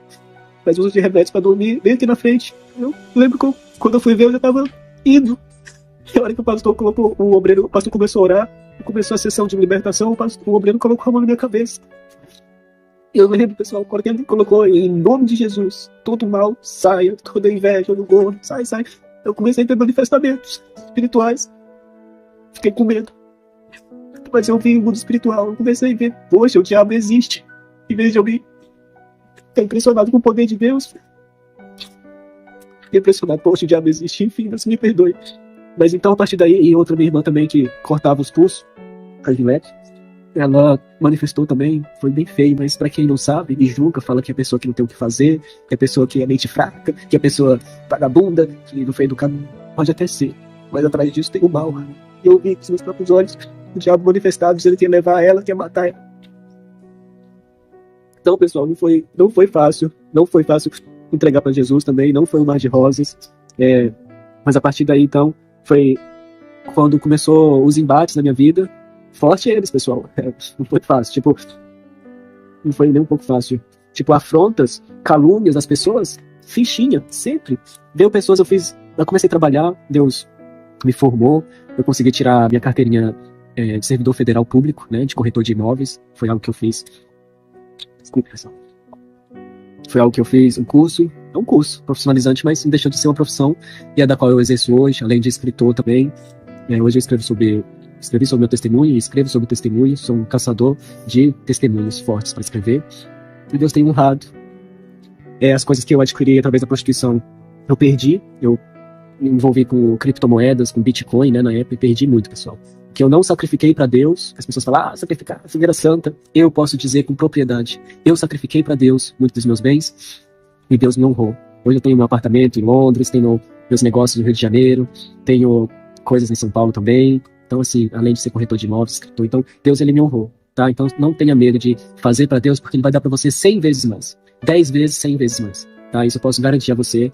faz uso de remédios pra dormir, vem aqui na frente. Eu lembro que quando eu fui ver, eu já tava indo. E a hora que o pastor colocou, o pastor começou a orar, começou a sessão de libertação, o obreiro colocou a mão na minha cabeça. E eu me lembro, pessoal, quando ele colocou em nome de Jesus, todo mal saia, toda inveja, todo gordo, sai. Eu comecei a ter manifestamentos espirituais, fiquei com medo. Mas eu vi o mundo espiritual, eu comecei a ver, poxa, o diabo existe. Em vez de eu me ficar impressionado com o poder de Deus, fiquei impressionado, poxa, o diabo existe, enfim, Deus me perdoe. Mas então, a partir daí, e outra minha irmã também, que cortava os pulsos, a Gilete, ela manifestou também, foi bem feio, mas pra quem não sabe, e julga, fala que é a pessoa que não tem o que fazer, que é a pessoa que é mente fraca, que é a pessoa vagabunda, que não foi educada, pode até ser, mas atrás disso tem o mal. E eu vi com os meus próprios olhos o diabo manifestado, dizendo que ia levar ela, que ia matar ela. Então, pessoal, não foi fácil entregar para Jesus também, não foi um mar de rosas, mas a partir daí, então, foi quando começou os embates na minha vida, forte eles, pessoal, não foi fácil, não foi nem um pouco fácil, afrontas, calúnias das pessoas, fichinha, sempre, deu pessoas, eu comecei a trabalhar, Deus me formou, eu consegui tirar minha carteirinha de servidor federal público, né, de corretor de imóveis, foi algo que eu fiz. Desculpa, pessoal. Foi algo que eu fiz, um curso profissionalizante, mas não deixou de ser uma profissão, e é da qual eu exerço hoje, além de escritor também. Hoje eu escrevi sobre meu testemunho, e escrevo sobre o testemunho, sou um caçador de testemunhos fortes para escrever, e Deus tem honrado. As coisas que eu adquiri através da prostituição, eu perdi, eu me envolvi com criptomoedas, com Bitcoin, né, na época, e perdi muito, pessoal. Que eu não sacrifiquei para Deus, as pessoas falam, sacrificar, a fogueira santa, eu posso dizer com propriedade, eu sacrifiquei para Deus muitos dos meus bens, e Deus me honrou. Hoje eu tenho meu apartamento em Londres, tenho meus negócios no Rio de Janeiro, tenho coisas em São Paulo também, então assim, além de ser corretor de imóveis, escritor, então Deus, ele me honrou, tá? Então não tenha medo de fazer para Deus, porque ele vai dar para você 100 vezes mais, 10 vezes, 100 vezes mais, tá? Isso eu posso garantir a você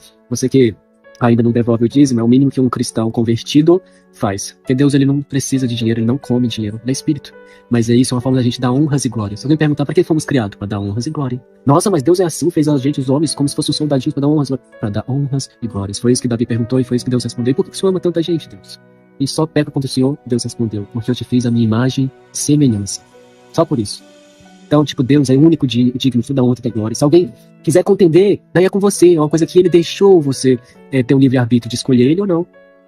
que ainda não devolve o dízimo, é o mínimo que um cristão convertido faz. Porque Deus, ele não precisa de dinheiro, ele não come dinheiro, ele é espírito. Mas isso é uma forma da gente dar honras e glórias. Se alguém perguntar, para que fomos criados? Para dar honras e glórias. Nossa, mas Deus é assim, fez a gente, os homens, como se fossem soldadinhos para dar honras, e glórias. Foi isso que Davi perguntou e foi isso que Deus respondeu. E por que o Senhor ama tanta gente, Deus? E só peca contra o Senhor, Deus respondeu. Porque eu te fiz a minha imagem e semelhança. Só por isso. Então, Deus é o único digno da honra e da glória. Se alguém quiser contender, daí é com você. É uma coisa que ele deixou você ter um livre-arbítrio de escolher ele ou não.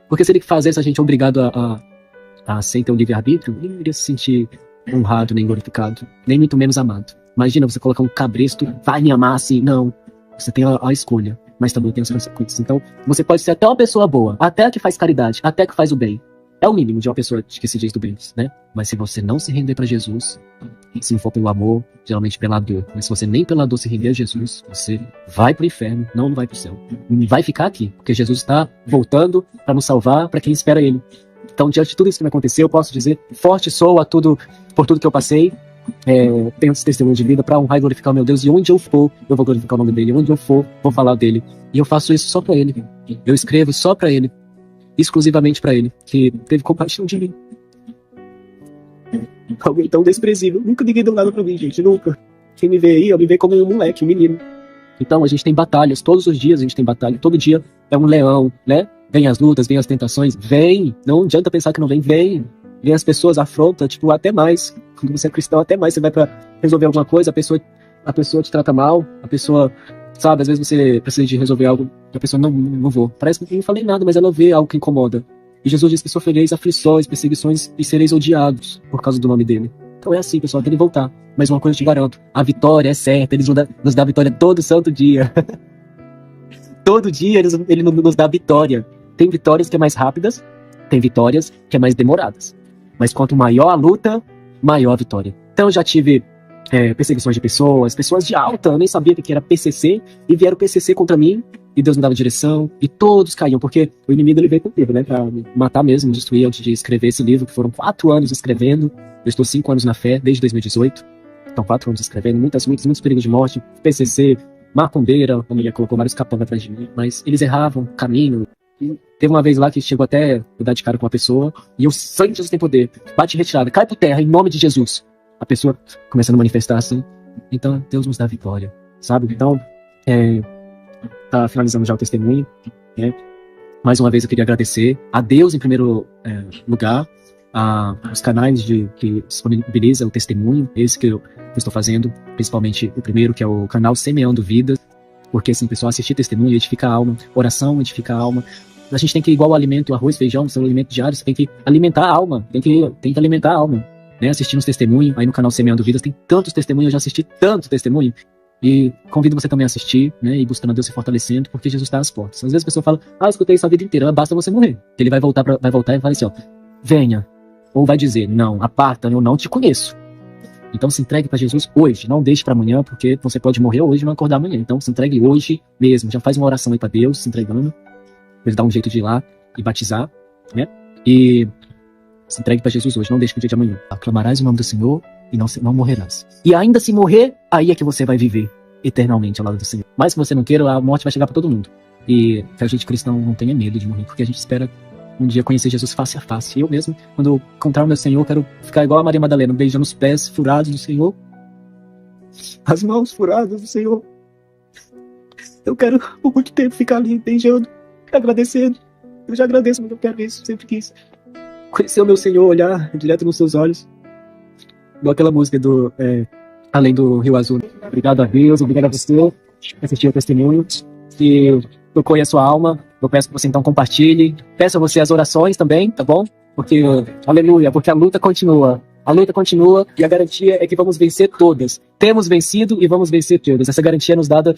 Porque se ele fizesse a gente obrigado a sem ter um livre-arbítrio, ele não iria se sentir honrado nem glorificado, nem muito menos amado. Imagina você colocar um cabresto, vai me amar assim. Não. Você tem a escolha, mas também tem as consequências. Então, você pode ser até uma pessoa boa, até que faz caridade, até que faz o bem. É o mínimo de uma pessoa que se diz do bem, né? Mas se você não se render para Jesus, se não for pelo amor, geralmente pela dor. Mas se você nem pela dor se render a Jesus, você vai pro inferno, não vai pro céu. Vai ficar aqui, porque Jesus está voltando para nos salvar, para quem espera ele. Então, diante de tudo isso que me aconteceu, eu posso dizer, forte sou por tudo que eu passei. Tenho esse testemunho de vida para honrar e glorificar o meu Deus. E onde eu for, eu vou glorificar o nome dele. Onde eu for, vou falar dele. E eu faço isso só para ele. Eu escrevo só para ele. Exclusivamente para ele, que teve compaixão de mim. Alguém tão desprezível. Nunca ninguém deu nada pra mim, gente. Nunca. Quem me vê aí, me vê como um moleque, um menino. Então a gente tem batalhas. Todos os dias a gente tem batalha. Todo dia é um leão, né? Vem as lutas, vem as tentações. Vem. Não adianta pensar que não vem. Vem. vem as pessoas, afronta, tipo, até mais. Quando você é cristão, até mais. Você vai pra resolver alguma coisa, a pessoa te trata mal, a pessoa, sabe, às vezes você precisa de resolver algo, e a pessoa, não vou. Parece que eu não falei nada, mas ela vê algo que incomoda. E Jesus diz que sofrereis aflições, perseguições e sereis odiados por causa do nome dele. Então é assim, pessoal, tem que voltar. Mas uma coisa eu te garanto, a vitória é certa, ele nos dá vitória todo santo dia. Todo dia ele nos dá vitória. Tem vitórias que é mais rápidas, tem vitórias que é mais demoradas. Mas quanto maior a luta, maior a vitória. Então eu já tive perseguições de pessoas de alta, eu nem sabia o que era PCC, e vieram PCC contra mim, e Deus me dava direção, e todos caíam, porque o inimigo ele veio com tudo, né, pra me matar mesmo, destruir antes de escrever esse livro, que foram 4 anos escrevendo. Eu estou 5 anos na fé, desde 2018, então 4 anos escrevendo, muitos perigos de morte, PCC, macumbeira, a família colocou vários capões atrás de mim, mas eles erravam caminho. E teve uma vez lá que chegou até eu dar de cara com uma pessoa, e o sangue de Jesus tem poder, bate retirada, cai por terra, em nome de Jesus. A pessoa começando a manifestar assim. Então, Deus nos dá vitória, sabe? Então, tá finalizando já o testemunho, né? Mais uma vez eu queria agradecer a Deus em primeiro lugar, os canais que disponibiliza o testemunho, esse que eu estou fazendo, principalmente o primeiro, que é o canal Semeando Vidas, porque assim, pessoal, assistir testemunho edifica a alma, oração edifica a alma. A gente tem que, igual o alimento, o arroz, feijão, são alimentos diários, tem que alimentar a alma, tem que alimentar a alma, né? Assistindo os testemunhos, aí no canal Semeando Vidas tem tantos testemunhos, eu já assisti tantos testemunhos, e convido você também a assistir, né, e buscando a Deus se fortalecendo, porque Jesus está às portas. Às vezes a pessoa fala, eu escutei isso a vida inteira, basta você morrer. Ele vai voltar e vai assim, venha, ou vai dizer, não, aparta, eu não te conheço. Então se entregue para Jesus hoje, não deixe para amanhã, porque você pode morrer hoje e não acordar amanhã. Então se entregue hoje mesmo, já faz uma oração aí para Deus, se entregando, ele dá um jeito de ir lá e batizar, né, e se entregue para Jesus hoje, não deixe para o dia de amanhã. Aclamarás o nome do Senhor e não morrerás. E ainda se morrer, aí é que você vai viver eternamente ao lado do Senhor. Mas se você não queira, a morte vai chegar para todo mundo. E que a gente cristão não tenha medo de morrer, porque a gente espera um dia conhecer Jesus face a face. Eu mesmo, quando eu encontrar o meu Senhor, quero ficar igual a Maria Madalena, beijando os pés furados do Senhor, as mãos furadas do Senhor. Eu quero por muito tempo ficar ali beijando, agradecendo. Eu já agradeço, mas eu quero isso, sempre quis conhecer o meu Senhor, olhar direto nos seus olhos. Igual aquela música do Além do Rio Azul. Obrigado a Deus, obrigado a você que assistiu o testemunho, que tocou aí a sua alma. Eu peço que você então compartilhe. Peço a você as orações também, tá bom? Porque, aleluia, porque a luta continua. A luta continua e a garantia é que vamos vencer todas. Temos vencido e vamos vencer todas. Essa garantia é nos dada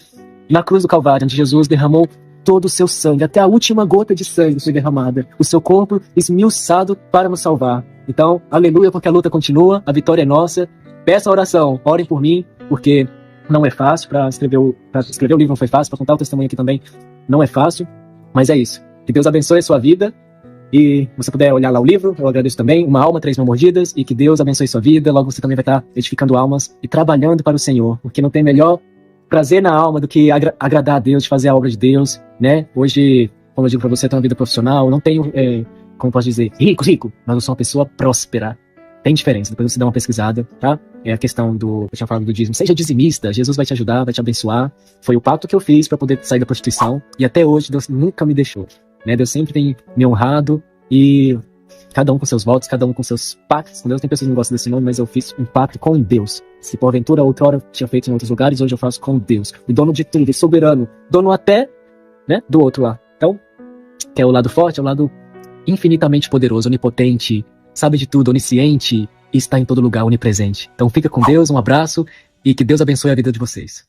na cruz do Calvário, onde Jesus derramou todo o seu sangue, até a última gota de sangue foi derramada. O seu corpo esmiuçado para nos salvar. Então, aleluia, porque a luta continua, a vitória é nossa. Peça a oração, orem por mim, porque não é fácil. Para escrever o livro não foi fácil, para contar o testemunho aqui também não é fácil. Mas é isso. Que Deus abençoe a sua vida. E você puder olhar lá o livro, eu agradeço também. Uma alma, 3 mil mordidas. E que Deus abençoe sua vida. Logo você também vai estar edificando almas e trabalhando para o Senhor. Porque não tem melhor prazer na alma do que agradar a Deus, de fazer a obra de Deus, né? Hoje, como eu digo para você, eu tenho uma vida profissional, não tenho, como posso dizer, rico, mas eu sou uma pessoa próspera. Tem diferença, depois você dá uma pesquisada, tá? É a questão eu tinha falado do dízimo. Seja dizimista, Jesus vai te ajudar, vai te abençoar. Foi o pacto que eu fiz para poder sair da prostituição, e até hoje Deus nunca me deixou, né? Deus sempre tem me honrado, e cada um com seus votos, cada um com seus pactos com Deus. Tem pessoas que não gostam desse nome, mas eu fiz um pacto com Deus. Se porventura outrora tinha feito em outros lugares, hoje eu faço com Deus, o dono de tudo, soberano, dono até, né, do outro lá. Então, que é o lado forte, é o lado infinitamente poderoso, onipotente, sabe de tudo, onisciente, e está em todo lugar, onipresente. Então fica com Deus, um abraço, e que Deus abençoe a vida de vocês.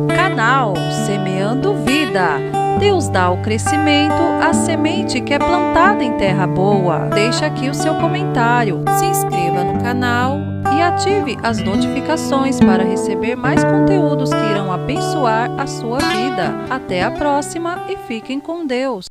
Canal Semeando Vida. Deus dá o crescimento à semente que é plantada em terra boa. Deixa aqui o seu comentário, se inscreva no canal e ative as notificações para receber mais conteúdos que irão abençoar a sua vida. Até a próxima e fiquem com Deus.